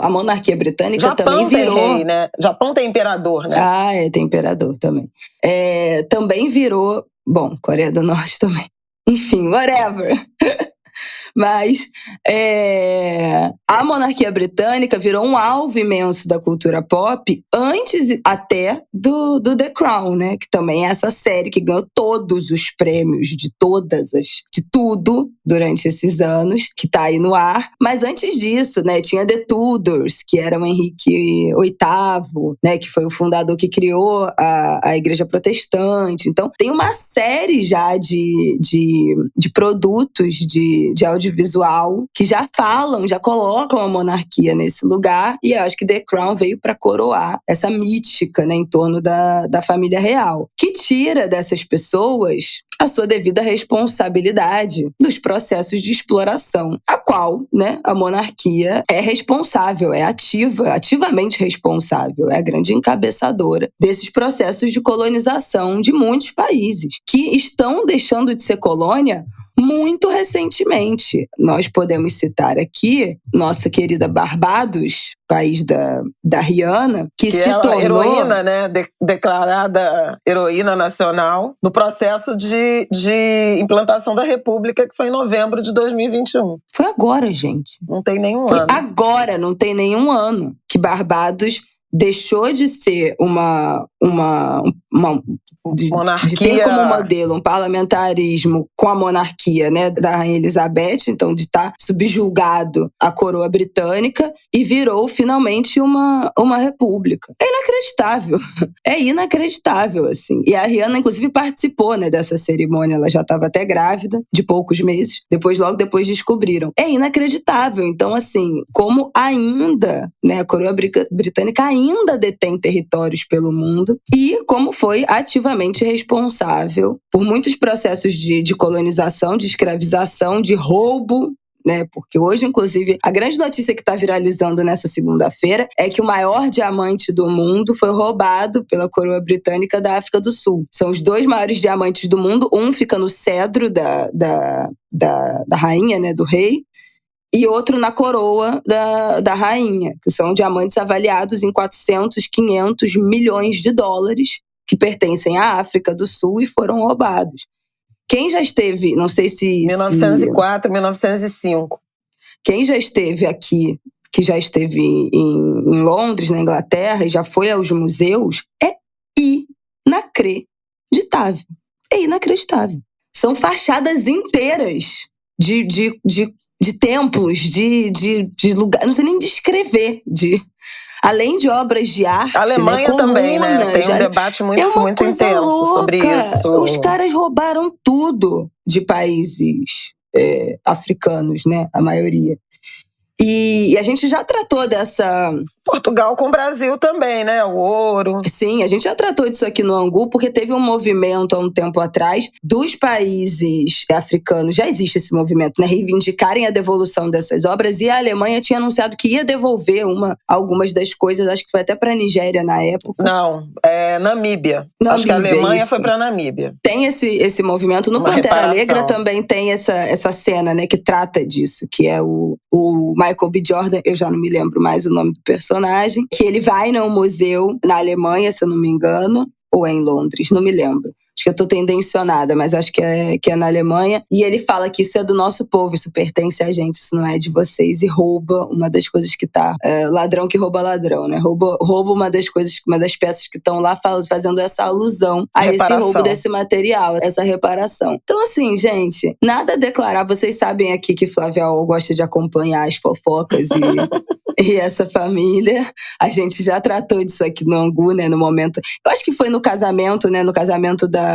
a monarquia britânica Japão também virou... tem rei, né? Japão tem imperador, né? Tem imperador também. Também virou... Bom, Coreia do Norte também. Enfim, whatever. Mas a monarquia britânica virou um alvo imenso da cultura pop antes até do The Crown, né? Que também é essa série que ganhou todos os prêmios de tudo durante esses anos, que tá aí no ar. Mas antes disso, né, tinha The Tudors, que era o Henrique VIII, né? Que foi o fundador que criou a Igreja Protestante. Então, tem uma série já de produtos de audiovisual que já colocam a monarquia nesse lugar, e eu acho que The Crown veio para coroar essa mítica, né, em torno da família real, que tira dessas pessoas a sua devida responsabilidade dos processos de exploração, a qual, né, a monarquia é responsável, é ativamente responsável, é a grande encabeçadora desses processos de colonização de muitos países, que estão deixando de ser colônia muito recentemente. Nós podemos citar aqui nossa querida Barbados, país da Rihanna, que se é tornou... heroína, né? Declarada heroína nacional no processo de implantação da República, que foi em novembro de 2021. Foi agora, gente. Não tem nenhum Foi ano. agora, não tem nenhum ano que Barbados deixou de ser de ter como modelo um parlamentarismo com a monarquia, né, da Rainha Elizabeth, então de estar subjugado à coroa britânica, e virou finalmente uma república. É inacreditável. É inacreditável, assim. E a Rihanna, inclusive, participou, né, dessa cerimônia. Ela já estava até grávida, de poucos meses. Logo depois descobriram. É inacreditável. Então, assim, como ainda, né, a coroa britânica ainda detém territórios pelo mundo, e como foi ativamente responsável por muitos processos de colonização, de escravização, de roubo, né? Porque hoje, inclusive, a grande notícia que está viralizando nessa segunda-feira é que o maior diamante do mundo foi roubado pela coroa britânica da África do Sul. São os 2 maiores diamantes do mundo, um fica no cedro da rainha, né, do rei, e outro na coroa da rainha, que são diamantes avaliados em 400, 500 milhões de dólares, que pertencem à África do Sul e foram roubados. Quem já esteve, não sei se... 1904, 1905. Quem já esteve aqui, que já esteve em Londres, na Inglaterra, e já foi aos museus, é inacreditável. É inacreditável. São fachadas inteiras de templos, de lugares, não sei nem descrever, além de obras de arte, a Alemanha, né, também, né? Tem um debate muito intenso louca. sobre isso. Os caras roubaram tudo de países africanos, né? A maioria. E a gente já tratou dessa... Portugal com o Brasil também, né? O ouro. Sim, a gente já tratou disso aqui no Angu, porque teve um movimento há um tempo atrás dos países africanos, já existe esse movimento, né? Reivindicarem a devolução dessas obras, e a Alemanha tinha anunciado que ia devolver algumas das coisas, acho que foi até para a Nigéria na época. Não, Namíbia. Acho que a Alemanha foi para Namíbia. Tem esse movimento. No Pantera Negra também tem essa cena, né, que trata disso, que é o Michael B. Jordan, eu já não me lembro mais o nome do personagem, que ele vai num museu na Alemanha, se eu não me engano, ou é em Londres, não me lembro. Acho que eu tô tendencionada, mas acho que é na Alemanha. E ele fala que isso é do nosso povo, isso pertence a gente, isso não é de vocês. E rouba uma das coisas que tá... ladrão que rouba ladrão, né? Rouba uma das peças que estão lá fazendo essa alusão a esse roubo desse material, essa reparação. Então, assim, gente, nada a declarar. Vocês sabem aqui que Flávia gosta de acompanhar as fofocas e essa família. A gente já tratou disso aqui no Angu, né? No momento... Eu acho que foi no casamento, né? No casamento da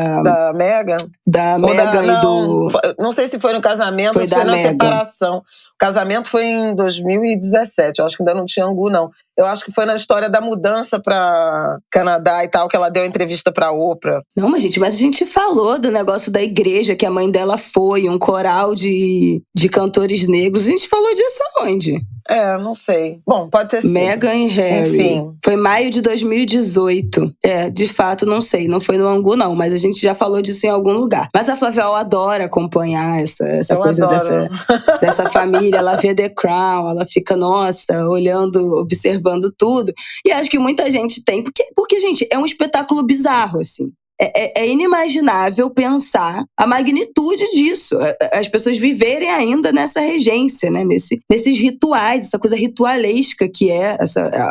Meghan? Da Meghan e do... Não sei se foi no casamento ou se foi na separação. O casamento foi em 2017. Eu acho que ainda não tinha Angu, não. Eu acho que foi na história da mudança para Canadá e tal, que ela deu a entrevista pra Oprah. Não, mas a gente falou do negócio da igreja, que a mãe dela foi, um coral de cantores negros. A gente falou disso aonde? Não sei. Bom, pode ter sido. Meghan e Harry. Enfim. Foi maio de 2018. De fato, não sei. Não foi no Angu, não. Mas a gente já falou disso em algum lugar. Mas a Flávia adora acompanhar essa coisa dessa família. Ela vê The Crown, ela fica, nossa, olhando, observando tudo. E acho que muita gente tem. Porque gente, é um espetáculo bizarro, assim. É inimaginável pensar a magnitude disso. As pessoas viverem ainda nessa regência, né? Nesses rituais, essa coisa ritualesca que é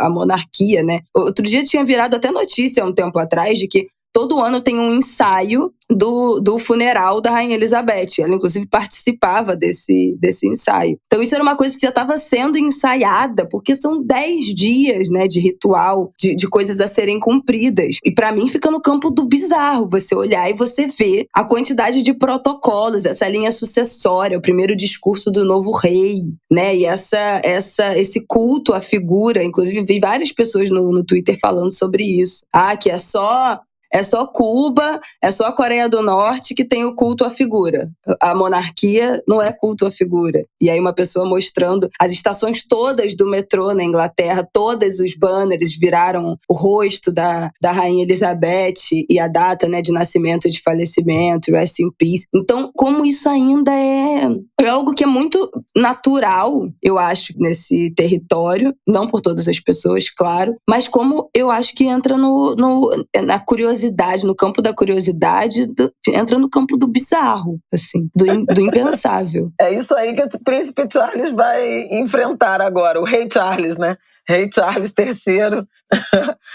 a monarquia, né? Outro dia tinha virado até notícia, há um tempo atrás, de que todo ano tem um ensaio do funeral da Rainha Elizabeth. Ela, inclusive, participava desse ensaio. Então, isso era uma coisa que já estava sendo ensaiada, porque são 10 dias, né, de ritual, de coisas a serem cumpridas. E, para mim, fica no campo do bizarro você olhar e você ver a quantidade de protocolos, essa linha sucessória, o primeiro discurso do novo rei, né, e esse culto à figura. Inclusive, vi várias pessoas no Twitter falando sobre isso. Que é só é só Cuba, é só a Coreia do Norte que tem o culto à figura. A monarquia não é culto à figura. E aí uma pessoa mostrando as estações todas do metrô na Inglaterra, todos os banners viraram o rosto da Rainha Elizabeth e a data, né, de nascimento e de falecimento, rest in peace. Então, como isso ainda é algo que é muito natural, eu acho, nesse território, não por todas as pessoas, claro, mas como eu acho que entra na curiosidade, no campo da curiosidade, entra no campo do bizarro, assim, do impensável. É isso aí que o príncipe Charles vai enfrentar agora, o rei Charles, né? Rei Charles III.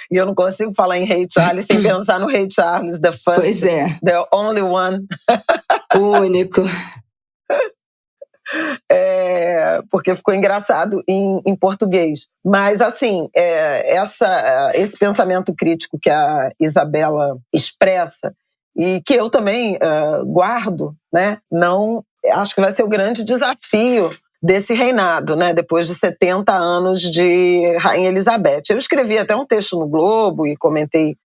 E eu não consigo falar em rei Charles sem pensar no rei Charles, the first, pois é. The only one. O único. Porque ficou engraçado em português. Mas, assim, esse pensamento crítico que a Isabela expressa, e que eu também guardo, né? Acho que vai ser o grande desafio desse reinado, né? Depois de 70 anos de Rainha Elizabeth. Eu escrevi até um texto no Globo e comentei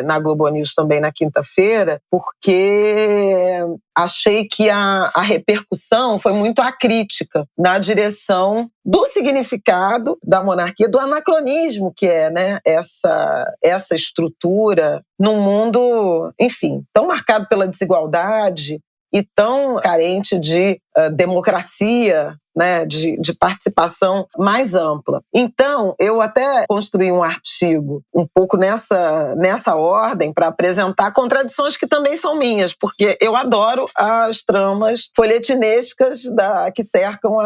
na Globo News também na quinta-feira, porque achei que a repercussão foi muito acrítica na direção do significado da monarquia, do anacronismo que é, né, essa estrutura num mundo, enfim, tão marcado pela desigualdade e tão carente de democracia, né, de participação mais ampla. Então, eu até construí um artigo um pouco nessa ordem para apresentar contradições que também são minhas, porque eu adoro as tramas folhetinescas que cercam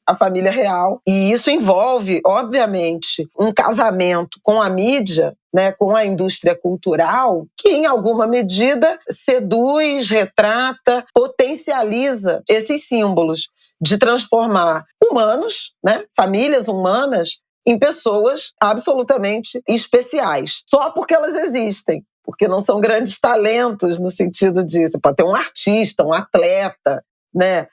a família real. E isso envolve, obviamente, um casamento com a mídia, né, com a indústria cultural, que em alguma medida seduz, retrata, potencializa esses símbolos de transformar humanos, né, famílias humanas, em pessoas absolutamente especiais, só porque elas existem, porque não são grandes talentos no sentido de você pode ter um artista, um atleta, né,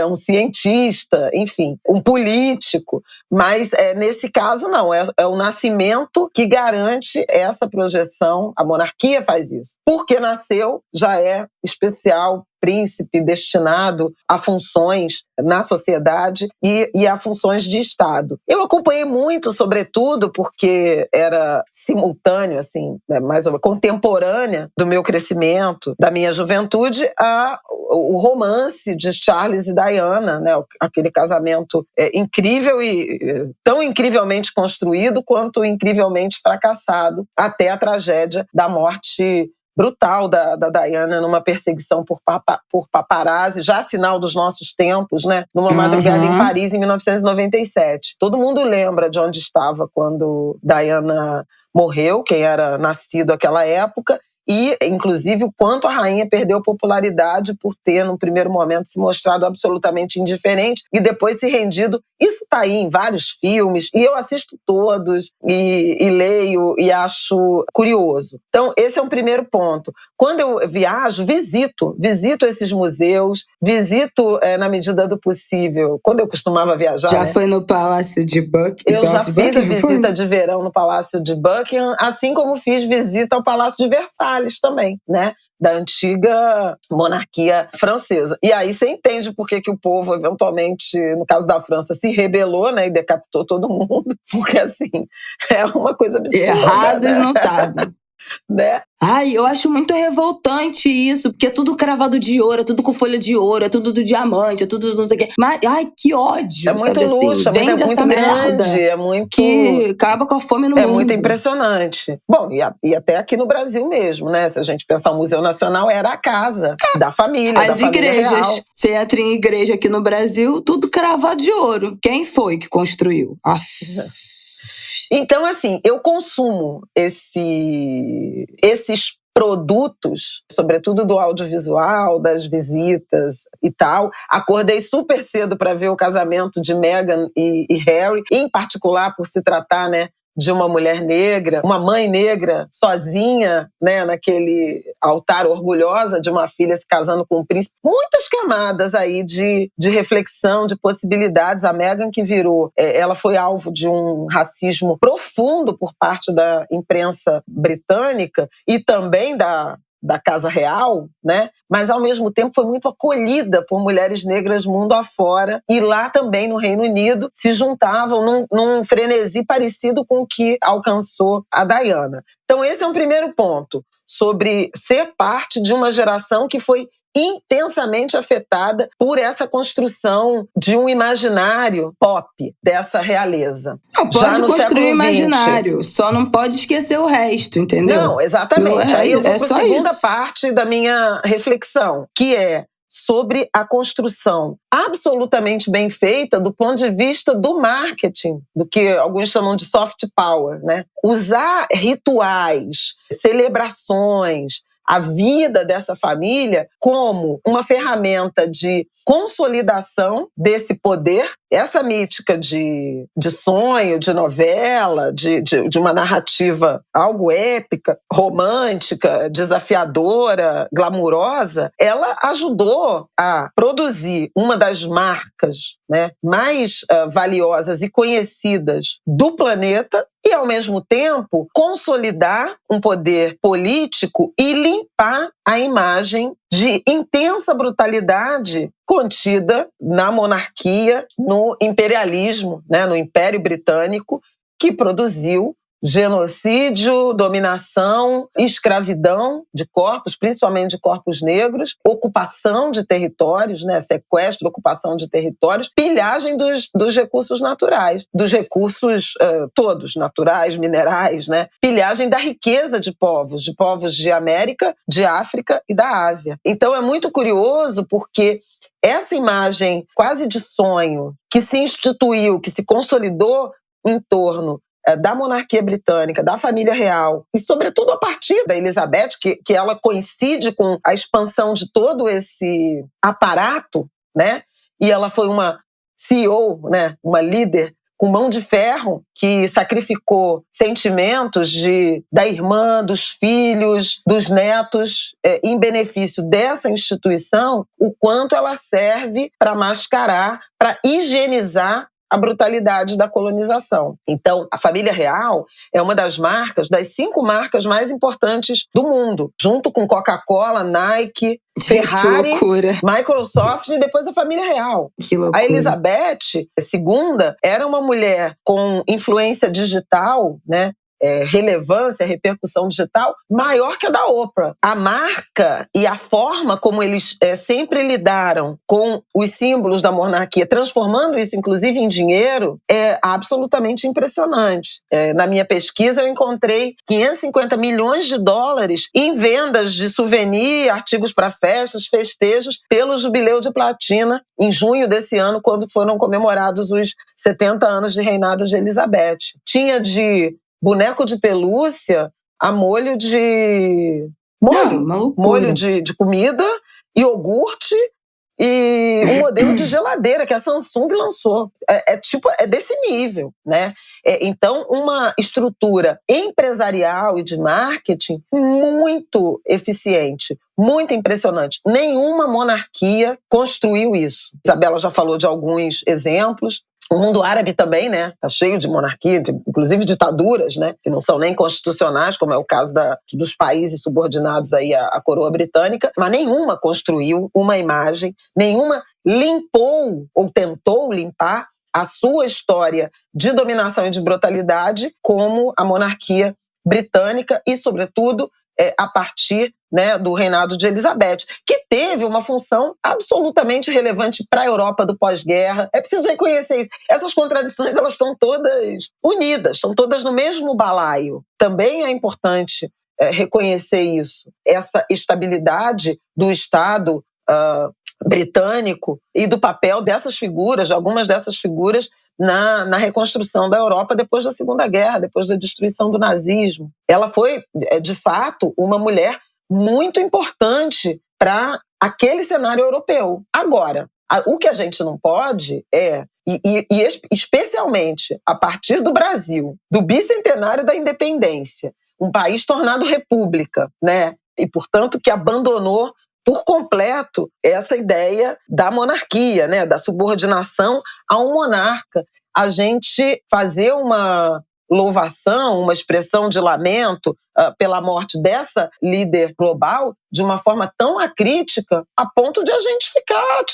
um cientista, enfim, um político, mas nesse caso não, é o nascimento que garante essa projeção, a monarquia faz isso, porque nasceu, já é especial, príncipe destinado a funções na sociedade e a funções de Estado. Eu acompanhei muito, sobretudo, porque era simultâneo, assim, mais ou menos contemporânea do meu crescimento, da minha juventude, o romance de Charles e Diana, né? Aquele casamento incrível e tão incrivelmente construído quanto incrivelmente fracassado, até a tragédia da morte brutal da Diana numa perseguição por paparazzi, já sinal dos nossos tempos, né? Numa madrugada em Paris, em 1997. Todo mundo lembra de onde estava quando Diana morreu, quem era nascido naquela época, e, inclusive, o quanto a rainha perdeu popularidade por ter, no primeiro momento, se mostrado absolutamente indiferente e depois se rendido. Isso está aí em vários filmes, e eu assisto todos, e leio, e acho curioso. Então, esse é um primeiro ponto. Quando eu viajo, visito esses museus, visito, na medida do possível, quando eu costumava viajar. Já foi no Palácio de Buckingham? Eu já fiz a visita de verão no Palácio de Buckingham, assim como fiz visita ao Palácio de Versalhes também, né? Da antiga monarquia francesa. E aí você entende por que o povo, eventualmente, no caso da França, se rebelou, né, e decapitou todo mundo, porque, assim, é uma coisa absurda. Errados, né? não estavam. Né? Ai, eu acho muito revoltante isso, porque é tudo cravado de ouro, é tudo com folha de ouro, é tudo do diamante, é tudo não sei o quê. Mas, ai, que ódio, é muito sabe luxo, assim? Vende muito essa merda grande, é muito... que acaba com a fome no mundo. É muito impressionante. Bom, e até aqui no Brasil mesmo, né? Se a gente pensar, o Museu Nacional era a casa da família, da família real. As igrejas, você entra em igreja aqui no Brasil, tudo cravado de ouro. Quem foi que construiu? Então, assim, eu consumo esses produtos, sobretudo do audiovisual, das visitas e tal. Acordei super cedo para ver o casamento de Meghan e Harry, em particular por se tratar, né, de uma mulher negra, uma mãe negra sozinha, né, naquele altar, orgulhosa de uma filha se casando com um príncipe. Muitas camadas aí de reflexão, de possibilidades. A Meghan, que virou, ela foi alvo de um racismo profundo por parte da imprensa britânica e também da Casa Real, né? Mas ao mesmo tempo foi muito acolhida por mulheres negras mundo afora, e lá também no Reino Unido se juntavam num frenesi parecido com o que alcançou a Diana. Então esse é um primeiro ponto, sobre ser parte de uma geração que foi intensamente afetada por essa construção de um imaginário pop dessa realeza. Não, pode construir um imaginário, só não pode esquecer o resto, entendeu? Não, exatamente. Aí eu vou para a segunda parte da minha reflexão, que é sobre a construção absolutamente bem feita do ponto de vista do marketing, do que alguns chamam de soft power, né? Usar rituais, celebrações, a vida dessa família como uma ferramenta de consolidação desse poder, essa mítica de sonho, de novela, de uma narrativa algo épica, romântica, desafiadora, glamurosa, ela ajudou a produzir uma das marcas, né, mais valiosas e conhecidas do planeta, e, ao mesmo tempo, consolidar um poder político e limpar a imagem de intensa brutalidade contida na monarquia, no imperialismo, né, no Império Britânico, que produziu genocídio, dominação, escravidão de corpos, principalmente de corpos negros, ocupação de territórios, né, sequestro, ocupação de territórios, pilhagem dos recursos naturais, dos recursos todos, naturais, minerais, né, pilhagem da riqueza de povos de América, de África e da Ásia. Então é muito curioso porque essa imagem quase de sonho que se instituiu, que se consolidou em torno da monarquia britânica, da família real, e sobretudo a partir da Elizabeth, que ela coincide com a expansão de todo esse aparato, né? E ela foi uma CEO, né? Uma líder com mão de ferro, que sacrificou sentimentos da irmã, dos filhos, dos netos, em benefício dessa instituição, o quanto ela serve para mascarar, para higienizar a brutalidade da colonização. Então, a família real é uma das 5 marcas mais importantes do mundo, junto com Coca-Cola, Nike, Ferrari, Microsoft e depois a família real. Que loucura. A Elizabeth II era uma mulher com influência digital, né? Relevância, repercussão digital maior que a da Oprah. A marca e a forma como eles sempre lidaram com os símbolos da monarquia, transformando isso inclusive em dinheiro, é absolutamente impressionante. Na minha pesquisa eu encontrei 550 milhões de dólares em vendas de souvenir, artigos para festas, festejos, pelo Jubileu de Platina em junho desse ano, quando foram comemorados os 70 anos de reinado de Elizabeth. Tinha de boneco de pelúcia a molho de comida, iogurte e um modelo de geladeira que a Samsung lançou. É desse nível, né? Então, uma estrutura empresarial e de marketing muito eficiente, muito impressionante. Nenhuma monarquia construiu isso. Isabela já falou de alguns exemplos. O mundo árabe também, né? Tá cheio de monarquia, inclusive ditaduras, né? Que não são nem constitucionais, como é o caso dos países subordinados aí à coroa britânica, mas nenhuma construiu uma imagem, nenhuma limpou ou tentou limpar a sua história de dominação e de brutalidade como a monarquia britânica e, sobretudo, a partir, né, do reinado de Elizabeth, que teve uma função absolutamente relevante para a Europa do pós-guerra. É preciso reconhecer isso. Essas contradições, elas estão todas unidas, estão todas no mesmo balaio. Também é importante reconhecer isso. Essa estabilidade do Estado britânico e do papel dessas figuras, de algumas dessas figuras, na reconstrução da Europa depois da Segunda Guerra, depois da destruição do nazismo. Ela foi, de fato, uma mulher muito importante para aquele cenário europeu. Agora, O que a gente não pode especialmente a partir do Brasil, do bicentenário da independência, um país tornado república, né? E, portanto, que abandonou por completo essa ideia da monarquia, né? Da subordinação a um monarca. A gente fazer uma louvação, uma expressão de lamento pela morte dessa líder global de uma forma tão acrítica a ponto de a gente ficar,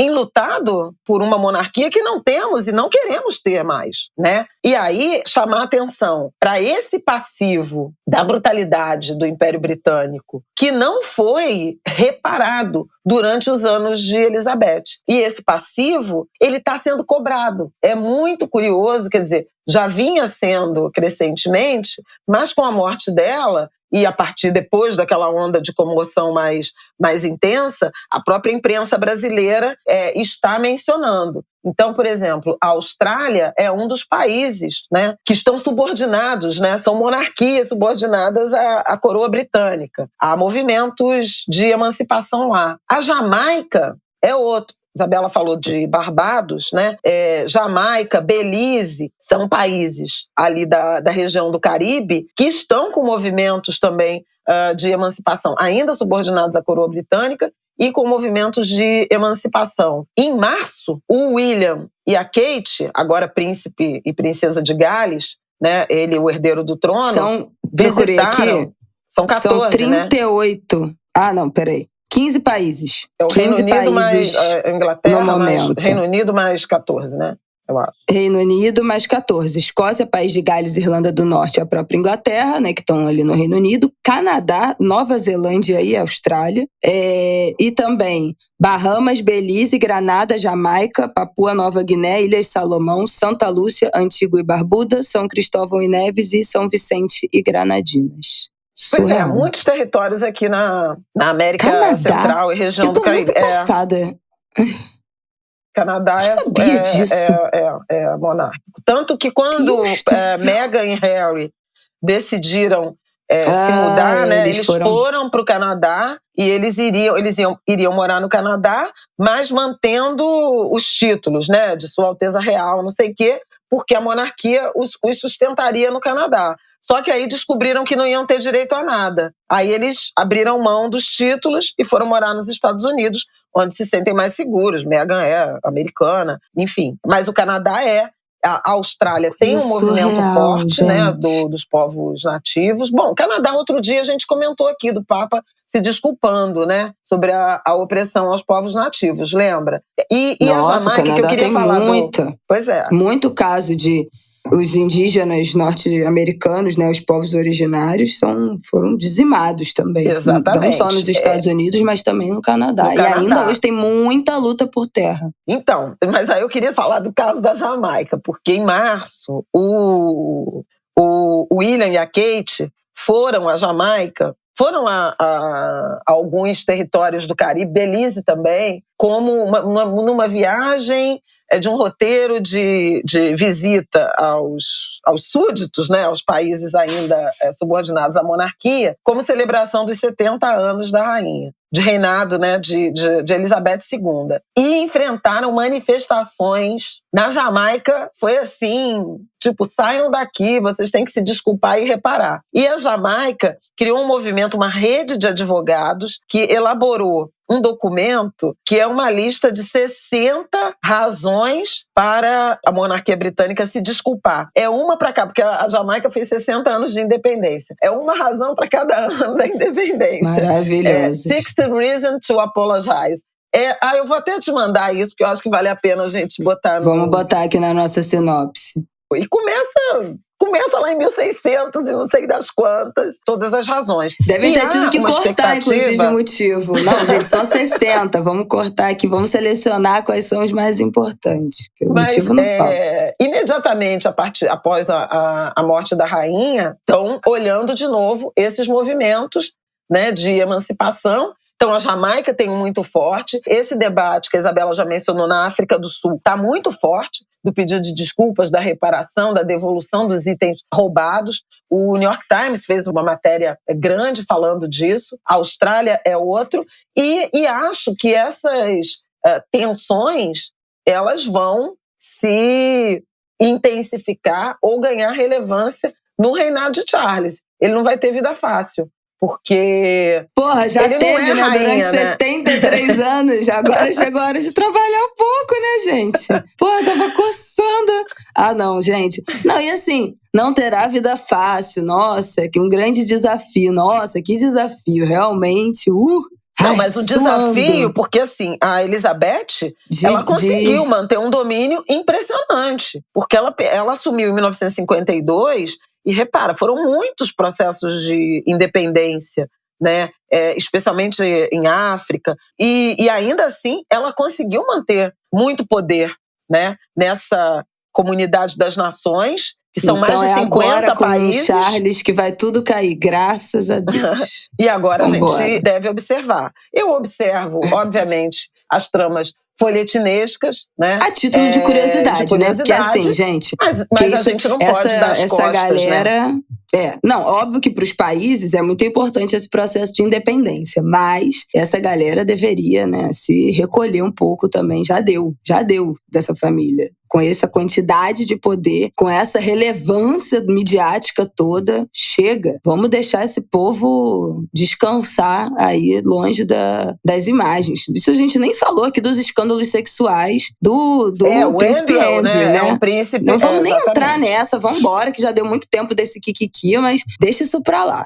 enlutado por uma monarquia que não temos e não queremos ter mais, né? E aí chamar atenção para esse passivo da brutalidade do Império Britânico que não foi reparado durante os anos de Elizabeth. E esse passivo, ele está sendo cobrado. É muito curioso, quer dizer, já vinha sendo crescentemente, mas com a morte dela, e a partir depois daquela onda de comoção mais intensa, a própria imprensa brasileira está mencionando. Então, por exemplo, a Austrália é um dos países, né, que estão subordinados, né, são monarquias subordinadas à coroa britânica. Há movimentos de emancipação lá. A Jamaica é outro. Isabela falou de Barbados, né? Jamaica, Belize, são países ali da região do Caribe que estão com movimentos também de emancipação, ainda subordinados à coroa britânica e com movimentos de emancipação. Em março, o William e a Kate, agora príncipe e princesa de Gales, né? Ele, o herdeiro do trono, procurei aqui, são 14, são 38. né? Ah, não, peraí. 15 países. É o 15 Reino Unido países mais Inglaterra, no momento. mais Reino Unido mais 14, né? Eu acho. Reino Unido mais 14. Escócia, País de Gales, Irlanda do Norte e a própria Inglaterra, né, que estão ali no Reino Unido. Canadá, Nova Zelândia e Austrália. E também Bahamas, Belize, Granada, Jamaica, Papua Nova Guiné, Ilhas Salomão, Santa Lúcia, Antigua e Barbuda, São Cristóvão e Neves e São Vicente e Granadinas. Pois é, muitos territórios aqui na América Canadá? Central e região do Caribe. Eu tô muito passada. Canadá é monárquico. Tanto que quando Meghan e Harry decidiram se mudar, né, eles foram para o Canadá e eles iriam morar no Canadá, mas mantendo os títulos, né, de Sua Alteza Real, não sei o quê, porque a monarquia os sustentaria no Canadá. Só que aí descobriram que não iam ter direito a nada. Aí eles abriram mão dos títulos e foram morar nos Estados Unidos, onde se sentem mais seguros. Meghan é americana, enfim. Mas o Canadá é. A Austrália tem um movimento forte, né, dos povos nativos. Bom, Canadá, outro dia a gente comentou aqui do Papa se desculpando, né, sobre a opressão aos povos nativos, lembra? E nossa, a Jamaica, que eu queria falar Pois é. Muito caso de os indígenas norte-americanos, né, os povos originários, foram dizimados também. Exatamente. Não só nos Estados Unidos, mas também no Canadá. E ainda hoje tem muita luta por terra. Então, mas aí eu queria falar do caso da Jamaica, porque em março o William e a Kate foram à Jamaica, foram a alguns territórios do Caribe, Belize também, como numa viagem de um roteiro de visita aos súditos, né, aos países ainda subordinados à monarquia, como celebração dos 70 anos da rainha, de reinado, né, de Elizabeth II. E enfrentaram manifestações. Na Jamaica foi assim, saiam daqui, vocês têm que se desculpar e reparar. E a Jamaica criou um movimento, uma rede de advogados que elaborou um documento que é uma lista de 60 razões para a monarquia britânica se desculpar. É uma para cada, porque a Jamaica fez 60 anos de independência. É uma razão para cada ano da independência. Maravilhoso. 60 reasons to apologize. Eu vou até te mandar isso, porque eu acho que vale a pena a gente botar Vamos botar aqui na nossa sinopse. E começa lá em 1600 e não sei das quantas, todas as razões. Devem ter tido que cortar, inclusive, o motivo. Não, gente, só 60. Vamos cortar aqui, vamos selecionar quais são os mais importantes. O motivo não falta. Imediatamente, após a morte da rainha, estão olhando de novo esses movimentos, né, de emancipação. Então, a Jamaica tem muito forte. Esse debate que a Isabela já mencionou na África do Sul está muito forte, do pedido de desculpas, da reparação, da devolução dos itens roubados. O New York Times fez uma matéria grande falando disso. A Austrália é outro. E acho que essas tensões, elas vão se intensificar ou ganhar relevância no reinado de Charles. Ele não vai ter vida fácil, porque porra, já ele teve, não é né? rainha, Durante né? 73 anos. Agora chegou a hora de trabalhar um pouco, né, gente? Porra, tava coçando. Ah, não, gente. Não, e assim, não terá vida fácil. Nossa, que um grande desafio. Nossa, que desafio, realmente. Não, Ai, mas o suando. desafio, porque assim, a Elizabeth, ela conseguiu manter um domínio impressionante, porque ela assumiu em 1952 e repara, foram muitos processos de independência, né? Especialmente em África, e ainda assim ela conseguiu manter muito poder, né? Nessa comunidade das nações, que são mais de 50 agora países. Com Charles que vai tudo cair, graças a Deus. E agora Vambora. A gente deve observar. Eu observo, obviamente, as tramas folhetinescas, né? A título de curiosidade, né? Porque assim, gente... Mas a gente não pode dar as costas, galera, né? Não, óbvio que para os países é muito importante esse processo de independência, mas essa galera deveria, né, se recolher um pouco também. Já deu dessa família. Com essa quantidade de poder, com essa relevância midiática toda, chega. Vamos deixar esse povo descansar aí longe das imagens. Isso a gente nem falou aqui dos escândalos sexuais do príncipe Andrew, né? É um príncipe, não vamos nem entrar nessa, vamos embora, que já deu muito tempo desse kikiki, mas deixa isso pra lá.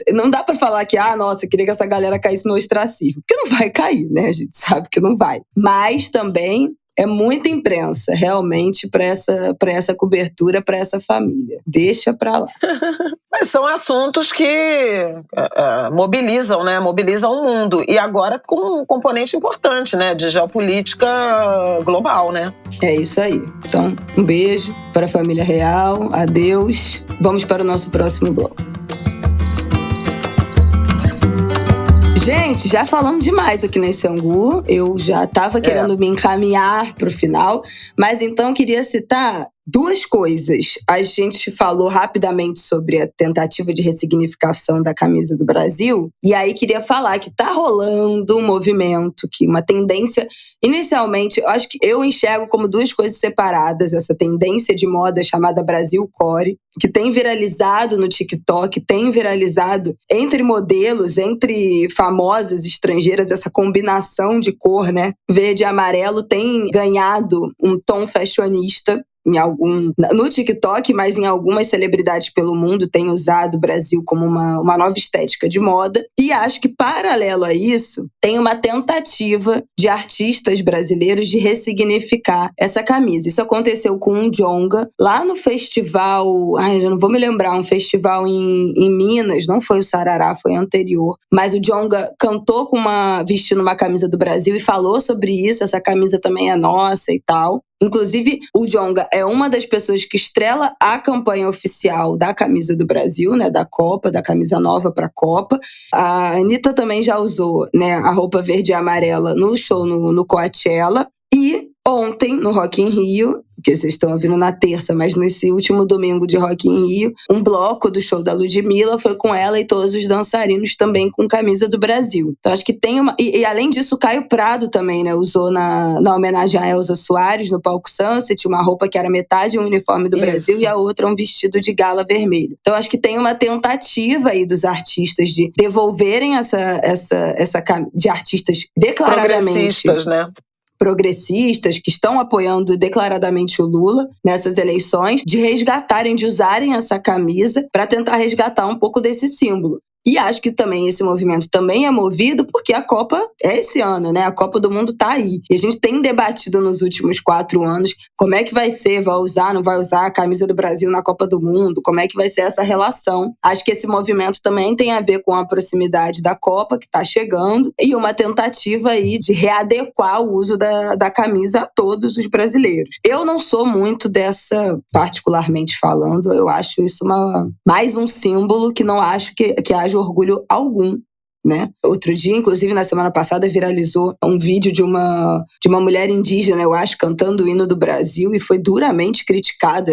Não dá pra falar que, nossa, queria que essa galera caísse no ostracismo. Porque não vai cair, né? A gente sabe que não vai. Mas também é muita imprensa, realmente, para essa cobertura, para essa família. Deixa pra lá. Mas são assuntos que mobilizam, né? Mobilizam o mundo. E agora com um componente importante, né? De geopolítica global, né? É isso aí. Então, um beijo para a família real. Adeus. Vamos para o nosso próximo bloco. Gente, já falamos demais aqui nesse Angu. Eu já estava querendo me encaminhar para o final, mas então eu queria citar duas coisas. A gente falou rapidamente sobre a tentativa de ressignificação da camisa do Brasil, e aí queria falar que tá rolando um movimento, uma tendência, inicialmente, eu acho que eu enxergo como duas coisas separadas, essa tendência de moda chamada Brasil Core, que tem viralizado no TikTok, tem viralizado entre modelos, entre famosas estrangeiras, essa combinação de cor, né? Verde e amarelo tem ganhado um tom fashionista no TikTok, mas em algumas celebridades pelo mundo têm usado o Brasil como uma nova estética de moda. E acho que, paralelo a isso, tem uma tentativa de artistas brasileiros de ressignificar essa camisa. Isso aconteceu com o Djonga, lá no festival, eu não vou me lembrar, um festival em Minas, não foi o Sarará, foi anterior. Mas o Djonga cantou vestindo uma camisa do Brasil e falou sobre isso, essa camisa também é nossa e tal. Inclusive, o Djonga é uma das pessoas que estrela a campanha oficial da camisa do Brasil, né, da Copa, da camisa nova para a Copa. A Anitta também já usou, né, a roupa verde e amarela no show no Coachella. E ontem, no Rock in Rio, que vocês estão ouvindo na terça, mas nesse último domingo de Rock in Rio, um bloco do show da Ludmilla foi com ela e todos os dançarinos também com camisa do Brasil. Então acho que tem uma... E além disso, o Caio Prado também, né, usou na homenagem a Elza Soares, no palco Sunset, uma roupa que era metade um uniforme do Brasil e a outra um vestido de gala vermelho. Então acho que tem uma tentativa aí dos artistas de devolverem de artistas declaradamente... progressistas, né? Progressistas que estão apoiando declaradamente o Lula nessas eleições, de resgatarem, de usarem essa camisa para tentar resgatar um pouco desse símbolo. E acho que também esse movimento também é movido porque a Copa é esse ano, né? A Copa do Mundo tá aí. E a gente tem debatido nos últimos 4 anos como é que vai ser, vai usar, não vai usar a camisa do Brasil na Copa do Mundo, como é que vai ser essa relação. Acho que esse movimento também tem a ver com a proximidade da Copa que tá chegando e uma tentativa aí de readequar o uso da camisa a todos os brasileiros. Eu não sou muito dessa, particularmente falando, eu acho isso mais um símbolo que não acho que haja orgulho algum né? Outro dia, inclusive na semana passada, viralizou um vídeo de uma mulher indígena, eu acho, cantando o hino do Brasil, e foi duramente criticada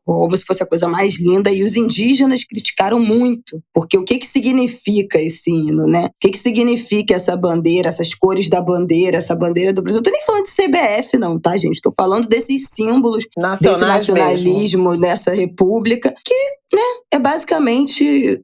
como se fosse a coisa mais linda, e os indígenas criticaram muito, porque o que significa esse hino, né? O que significa essa bandeira, essas cores da bandeira, essa bandeira do Brasil? Eu não tô nem falando de CBF não, tá, gente? Tô falando desses símbolos, desse nacionalismo, dessa república, que, né, é basicamente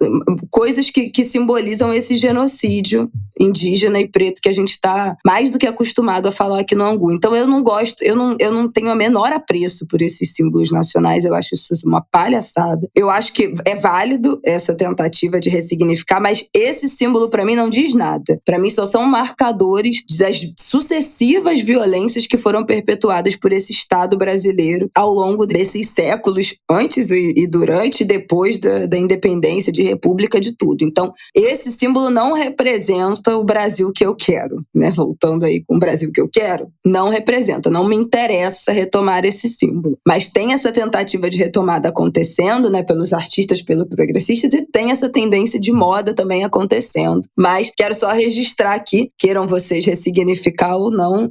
coisas que simbolizam esse genocídio indígena e preto que a gente tá mais do que acostumado a falar aqui no Angu. Então eu não gosto, eu não tenho o menor apreço por esses símbolos nacionais, eu acho isso uma palhaçada. Eu acho que é válido essa tentativa de ressignificar, mas esse símbolo pra mim não diz nada. Pra mim só são marcadores das sucessivas violências que foram perpetuadas por esse Estado brasileiro ao longo desses séculos, antes e durante e depois da independência, de república, de tudo. Então, esse símbolo não representa o Brasil que eu quero, né? Voltando aí com o Brasil que eu quero, não representa, não me interessa retomar esse símbolo. Mas tem essa tentativa de retomada acontecendo, né, pelos artistas, pelos progressistas, e tem essa tendência de moda também acontecendo. Mas quero só registrar aqui, queiram vocês ressignificar ou não,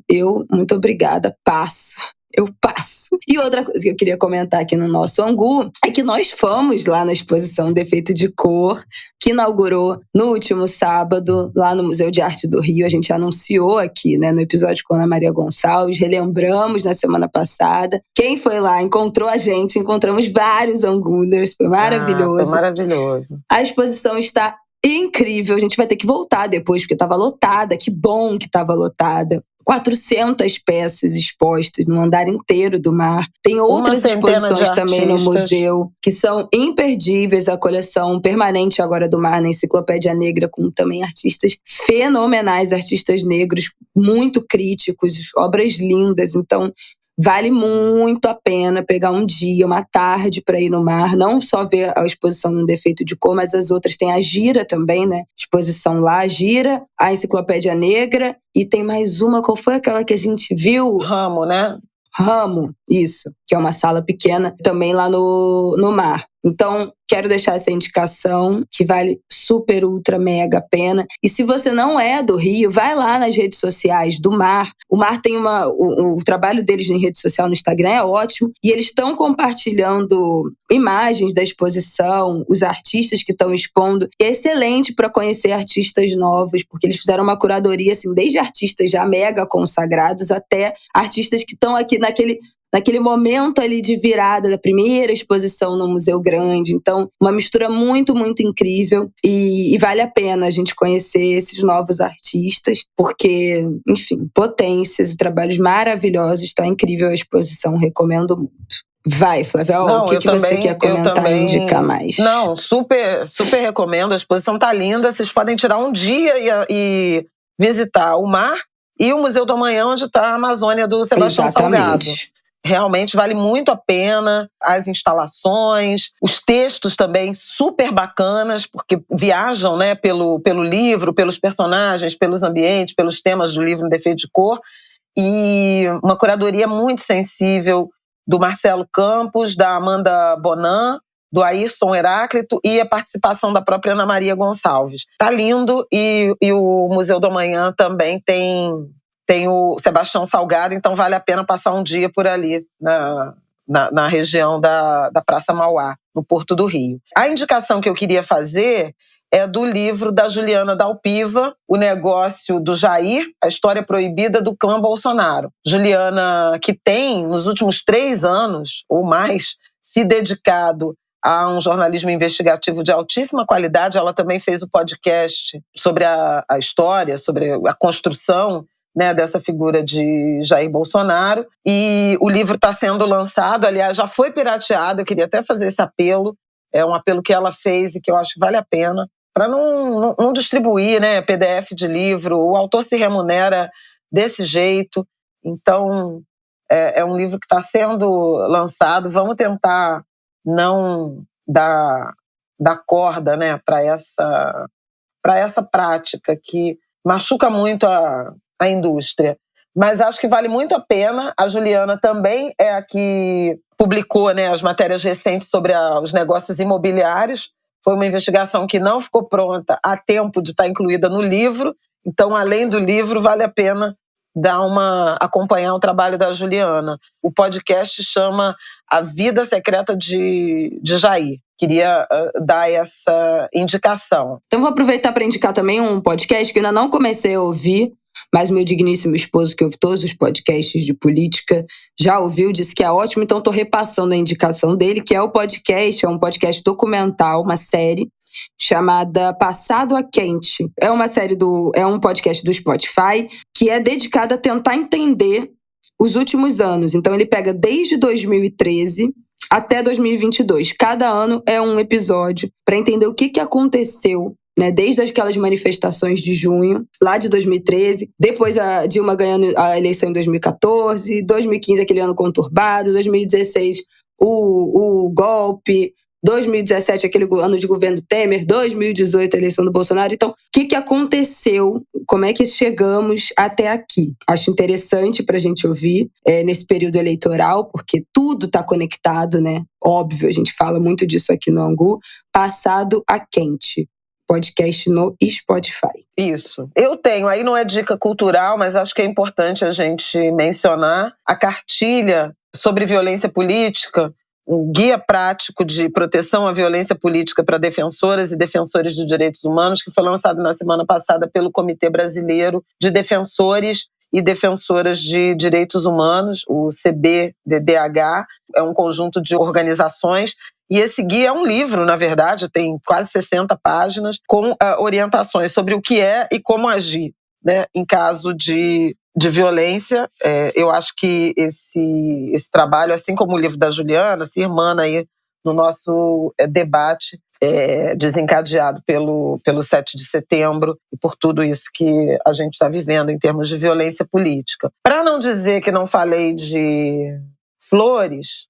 muito obrigada, passo. Eu passo. E outra coisa que eu queria comentar aqui no nosso Angu é que nós fomos lá na exposição Defeito de Cor, que inaugurou no último sábado, lá no Museu de Arte do Rio. A gente anunciou aqui, né, no episódio com a Ana Maria Gonçalves, relembramos na semana passada. Quem foi lá encontrou a gente, encontramos vários Angulers, foi maravilhoso. Foi maravilhoso. A exposição está incrível, a gente vai ter que voltar depois, porque estava lotada, que bom que estava lotada. 400 peças expostas no andar inteiro do Mar. Tem outras exposições também no museu que são imperdíveis. A coleção permanente agora do Mar na Enciclopédia Negra, com também artistas fenomenais, artistas negros muito críticos, obras lindas. Então, vale muito a pena pegar um dia, uma tarde para ir no Mar, não só ver a exposição no Defeito de Cor, mas as outras. Tem a Gira também, né? Exposição lá, a Gira, a Enciclopédia Negra, e tem mais uma, qual foi aquela que a gente viu? Ramo, né? Ramo, isso, que é uma sala pequena, também lá no Mar. Então, quero deixar essa indicação, que vale super, ultra, mega a pena. E se você não é do Rio, vai lá nas redes sociais do Mar. O Mar tem o trabalho deles em rede social no Instagram é ótimo. E eles estão compartilhando imagens da exposição, os artistas que estão expondo. E é excelente para conhecer artistas novos, porque eles fizeram uma curadoria, assim, desde artistas já mega consagrados até artistas que estão aqui naquele momento ali de virada da primeira exposição no Museu Grande. Então, uma mistura muito, muito incrível. E vale a pena a gente conhecer esses novos artistas, porque, enfim, potências, trabalhos maravilhosos. Está incrível a exposição, recomendo muito. Vai, Flávia, o que você quer comentar e indicar mais? Não, super, super recomendo. A exposição tá linda. Vocês podem tirar um dia e visitar o Mar e o Museu do Amanhã, onde está a Amazônia do Sebastião Salgado. Realmente vale muito a pena as instalações, os textos também super bacanas, porque viajam, né, pelo livro, pelos personagens, pelos ambientes, pelos temas do livro em Defeito de Cor. E uma curadoria muito sensível do Marcelo Campos, da Amanda Bonan, do Ayrson Heráclito e a participação da própria Ana Maria Gonçalves. Tá lindo e o Museu do Amanhã também tem o Sebastião Salgado, então vale a pena passar um dia por ali, na região da Praça Mauá, no Porto do Rio. A indicação que eu queria fazer é do livro da Juliana Dalpiva, O Negócio do Jair, a História Proibida do Clã Bolsonaro. Juliana, que tem, nos últimos 3 anos ou mais, se dedicado a um jornalismo investigativo de altíssima qualidade. Ela também fez o podcast sobre a história, sobre a construção, né, dessa figura de Jair Bolsonaro. E o livro está sendo lançado, aliás, já foi pirateado. Eu queria até fazer esse apelo. É um apelo que ela fez e que eu acho que vale a pena, para não distribuir, né, PDF de livro. O autor se remunera desse jeito. Então, é um livro que está sendo lançado. Vamos tentar não dar corda, né, para essa prática que machuca muito a indústria. Mas acho que vale muito a pena. A Juliana também é a que publicou, né, as matérias recentes sobre os negócios imobiliários. Foi uma investigação que não ficou pronta a tempo de estar incluída no livro. Então, além do livro, vale a pena acompanhar o trabalho da Juliana. O podcast chama A Vida Secreta de Jair. Queria dar essa indicação. Então vou aproveitar para indicar também um podcast que eu ainda não comecei a ouvir, mas meu digníssimo esposo, que ouve todos os podcasts de política, já ouviu, disse que é ótimo, então estou repassando a indicação dele, que é um podcast documental, uma série chamada Passado a Quente. É um podcast do Spotify que é dedicado a tentar entender os últimos anos. Então ele pega desde 2013 até 2022. Cada ano é um episódio para entender o que aconteceu, né, desde aquelas manifestações de junho, lá de 2013, depois a Dilma ganhando a eleição em 2014, 2015 aquele ano conturbado, 2016 o golpe, 2017 aquele ano de governo Temer, 2018 a eleição do Bolsonaro. Então, o que aconteceu? Como é que chegamos até aqui? Acho interessante para a gente ouvir nesse período eleitoral, porque tudo está conectado, né? Óbvio, a gente fala muito disso aqui no Angu. Passado a Quente. Podcast no Spotify. Isso. Eu tenho, aí não é dica cultural, mas acho que é importante a gente mencionar a cartilha sobre violência política, um guia prático de proteção à violência política para defensoras e defensores de direitos humanos, que foi lançado na semana passada pelo Comitê Brasileiro de Defensores e Defensoras de Direitos Humanos, o CBDDH, é um conjunto de organizações. E esse guia é um livro, na verdade, tem quase 60 páginas, com orientações sobre o que é e como agir, né, em caso de violência. Eu acho que esse trabalho, assim como o livro da Juliana, se irmana aí no nosso debate desencadeado pelo 7 de setembro e por tudo isso que a gente está vivendo em termos de violência política. Para não dizer que não falei de flores,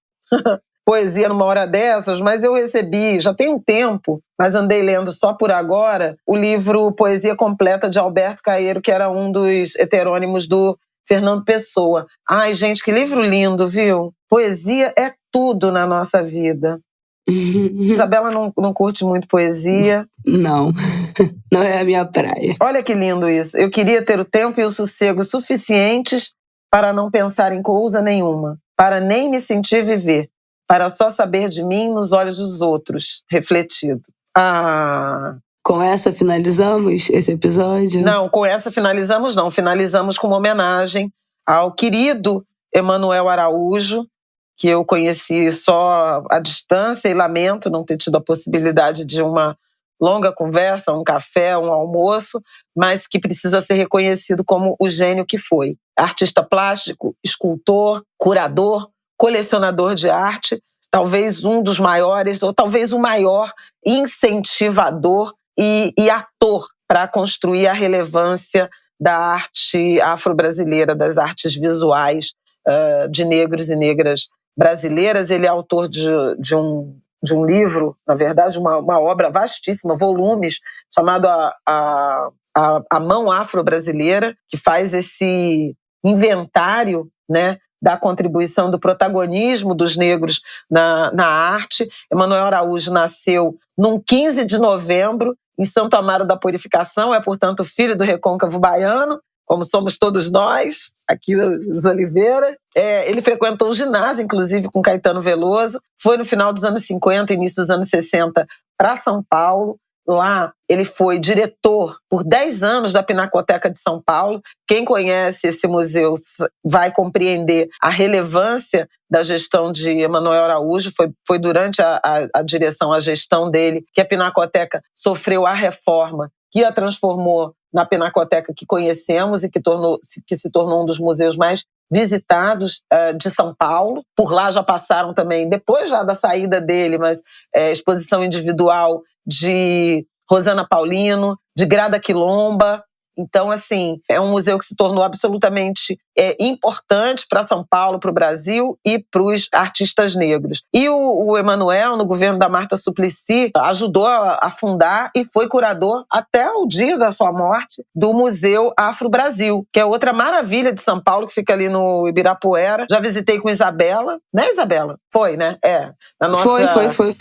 poesia numa hora dessas, mas eu recebi, já tem um tempo, mas andei lendo só por agora, o livro Poesia Completa de Alberto Caeiro, que era um dos heterônimos do Fernando Pessoa. Ai, gente, que livro lindo, viu? Poesia é tudo na nossa vida. Isabela não curte muito poesia. Não, não é a minha praia. Olha que lindo isso. Eu queria ter o tempo e o sossego suficientes para não pensar em coisa nenhuma, para nem me sentir viver, para só saber de mim nos olhos dos outros, refletido. Com essa finalizamos esse episódio? Não, com essa finalizamos não. Finalizamos com uma homenagem ao querido Emanuel Araújo, que eu conheci só à distância e lamento não ter tido a possibilidade de uma longa conversa, um café, um almoço, mas que precisa ser reconhecido como o gênio que foi. Artista plástico, escultor, curador, colecionador de arte, talvez um dos maiores, ou talvez o maior incentivador e ator para construir a relevância da arte afro-brasileira, das artes visuais de negros e negras brasileiras. Ele é autor de um livro, na verdade, uma obra vastíssima, volumes, chamado A Mão Afro-Brasileira, que faz esse inventário, né, da contribuição, do protagonismo dos negros na arte. Emanuel Araújo nasceu num 15 de novembro, em Santo Amaro da Purificação, é, portanto, filho do recôncavo baiano, como somos todos nós, aqui dos Oliveira. Ele frequentou o ginásio, inclusive, com Caetano Veloso. Foi no final dos anos 50, início dos anos 60, para São Paulo. Lá ele foi diretor por 10 anos da Pinacoteca de São Paulo. Quem conhece esse museu vai compreender a relevância da gestão de Emanuel Araújo. Foi durante a direção, a gestão dele, que a Pinacoteca sofreu a reforma que a transformou na Pinacoteca que conhecemos e que se tornou um dos museus mais visitados de São Paulo. Por lá já passaram também, depois já da saída dele, mas exposição individual de Rosana Paulino, de Grada Quilomba, Então, assim, é um museu que se tornou absolutamente importante para São Paulo, para o Brasil e para os artistas negros. E o Emanuel, no governo da Marta Suplicy, ajudou a fundar e foi curador até o dia da sua morte do Museu Afro-Brasil, que é outra maravilha de São Paulo, que fica ali no Ibirapuera. Já visitei com Isabela, né, Isabela? Foi, né? Foi.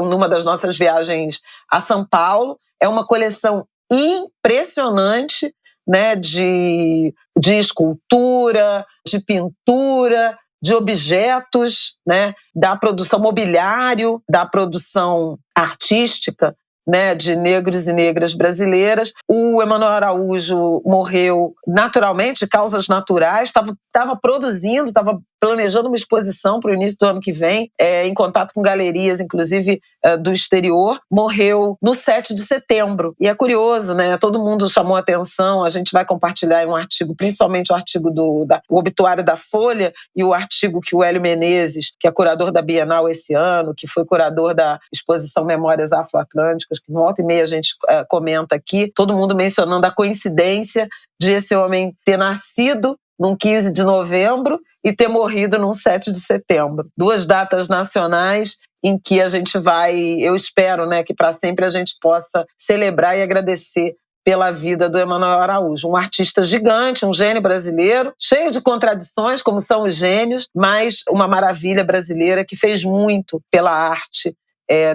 Numa das nossas viagens a São Paulo. É uma coleção impressionante, né, de escultura, de pintura, de objetos, né, da produção mobiliário, da produção artística, né, de negros e negras brasileiras. O Emanuel Araújo morreu naturalmente, de causas naturais, estava produzindo, estava planejando uma exposição para o início do ano que vem, em contato com galerias, inclusive do exterior. Morreu no 7 de setembro. E é curioso, né? Todo mundo chamou atenção. A gente vai compartilhar um artigo, principalmente o artigo o obituário da Folha e o artigo que o Hélio Menezes, que é curador da Bienal esse ano, que foi curador da exposição Memórias Afro-Atlânticas, que volta e meia a gente comenta aqui, todo mundo mencionando a coincidência de esse homem ter nascido num 15 de novembro e ter morrido num 7 de setembro. 2 datas nacionais em que a gente vai, eu espero, né, que para sempre a gente possa celebrar e agradecer pela vida do Emanuel Araújo. Um artista gigante, um gênio brasileiro, cheio de contradições, como são os gênios, mas uma maravilha brasileira que fez muito pela arte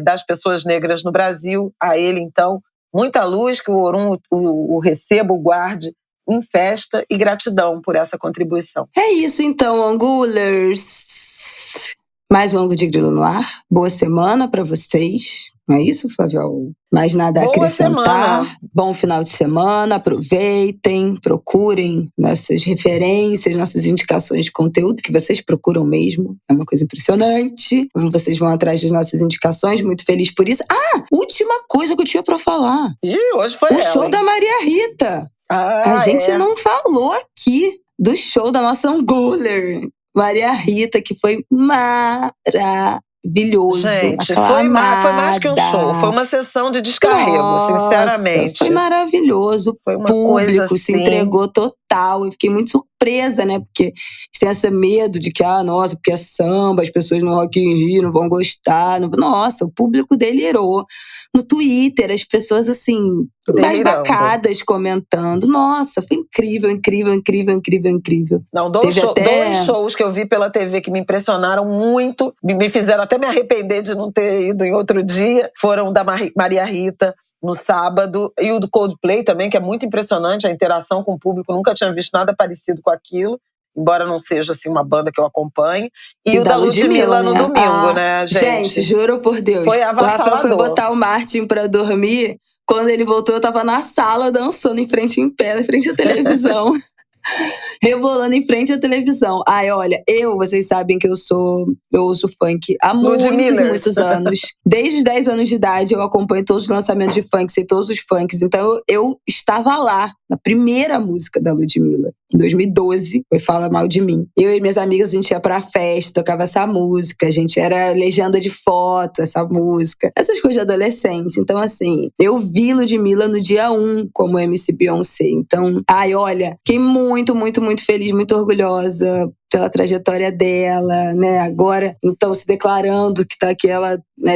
das pessoas negras no Brasil. A ele, então, muita luz, que o Orum o receba, o guarde em festa e gratidão por essa contribuição. É isso então, Angulers. Mais um Ângulo de Grilo no ar. Boa semana para vocês. Não é isso, Flávio? Mais nada a acrescentar. Semana. Bom final de semana. Aproveitem, procurem nossas referências, nossas indicações de conteúdo, que vocês procuram mesmo. É uma coisa impressionante. Como vocês vão atrás das nossas indicações. Muito feliz por isso. Última coisa que eu tinha para falar. Hoje foi o show da Maria Rita. A gente não falou aqui do show da nossa Anguler, Maria Rita, que foi maravilhoso. Gente, foi mais que um show. Foi uma sessão de descarrego, sinceramente. Foi maravilhoso. Foi uma público coisa assim. Se entregou total. Eu fiquei muito surpresa, né? Porque tem esse medo de que, porque é samba, as pessoas no Rock in Rio não vão gostar. Nossa, o público delirou. No Twitter, as pessoas, assim, embasbacadas comentando. Nossa, foi incrível, incrível, incrível, incrível, incrível. Não, dois shows que eu vi pela TV que me impressionaram muito, me fizeram até me arrepender de não ter ido em outro dia, foram da Maria Rita, no sábado, e o do Coldplay também, que é muito impressionante, a interação com o público, nunca tinha visto nada parecido com aquilo, embora não seja assim uma banda que eu acompanhe. E o da Ludmilla no domingo, né, gente? Gente, juro por Deus. Foi avassalador. O Rafa foi botar o Martin pra dormir. Quando ele voltou, eu tava na sala dançando em frente à televisão. Rebolando em frente à televisão. Olha, vocês sabem que eu ouço funk há muitos anos. Desde os 10 anos de idade eu acompanho todos os lançamentos de funk, sei todos os funks. Então eu estava lá, na primeira música da Ludmilla, em 2012, foi Fala Mal de Mim. Eu e minhas amigas, a gente ia pra festa, tocava essa música, a gente era legenda de foto, essa música, essas coisas de adolescente. Então assim, eu vi Ludmilla no dia 1 como MC Beyoncé. Então, olha, fiquei muito, muito, muito feliz, muito orgulhosa pela trajetória dela, né? Agora, então, se declarando que ela, né,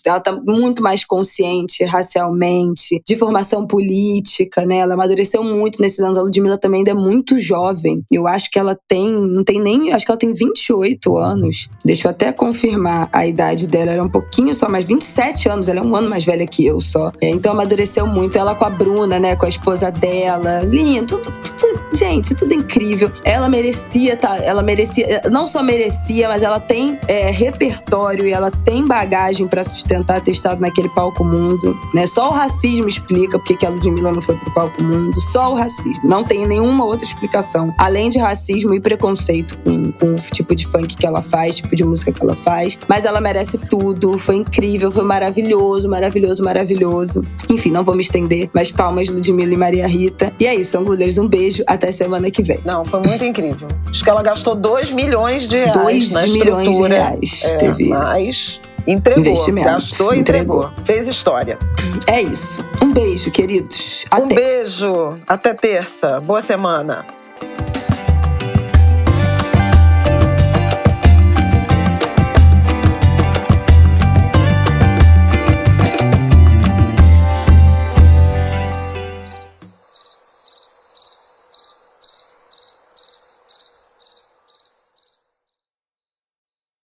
ela tá muito mais consciente racialmente, de formação política, né? Ela amadureceu muito nesses anos. A Ludmilla também ainda é muito jovem. Eu acho que ela acho que ela tem 28 anos. Deixa eu até confirmar a idade dela. Ela é um pouquinho só, mas 27 anos. Ela é um ano mais velha que eu só. Então, amadureceu muito. Ela com a Bruna, né? Com a esposa dela. Lindo, gente, tudo incrível. Ela merecia, não só merecia, mas ela tem repertório e ela tem bagagem pra sustentar ter estado naquele palco mundo, né? Só o racismo explica porque que a Ludmilla não foi pro palco mundo. Só o racismo. Não tem nenhuma outra explicação. Além de racismo e preconceito com o tipo de funk que ela faz, tipo de música que ela faz. Mas ela merece tudo. Foi incrível, foi maravilhoso, maravilhoso, maravilhoso. Enfim, não vou me estender, mas palmas Ludmilla e Maria Rita. E é isso, Angulers, um beijo. Até semana que vem. Não, foi muito incrível. Acho que ela gastou 2 milhões de reais 2 na milhões estrutura. de reais. Teve mais. isso. Entregou, investimento. gastou, entregou. Fez história. É isso. Um beijo, queridos. Até. Um beijo. Até terça. Boa semana.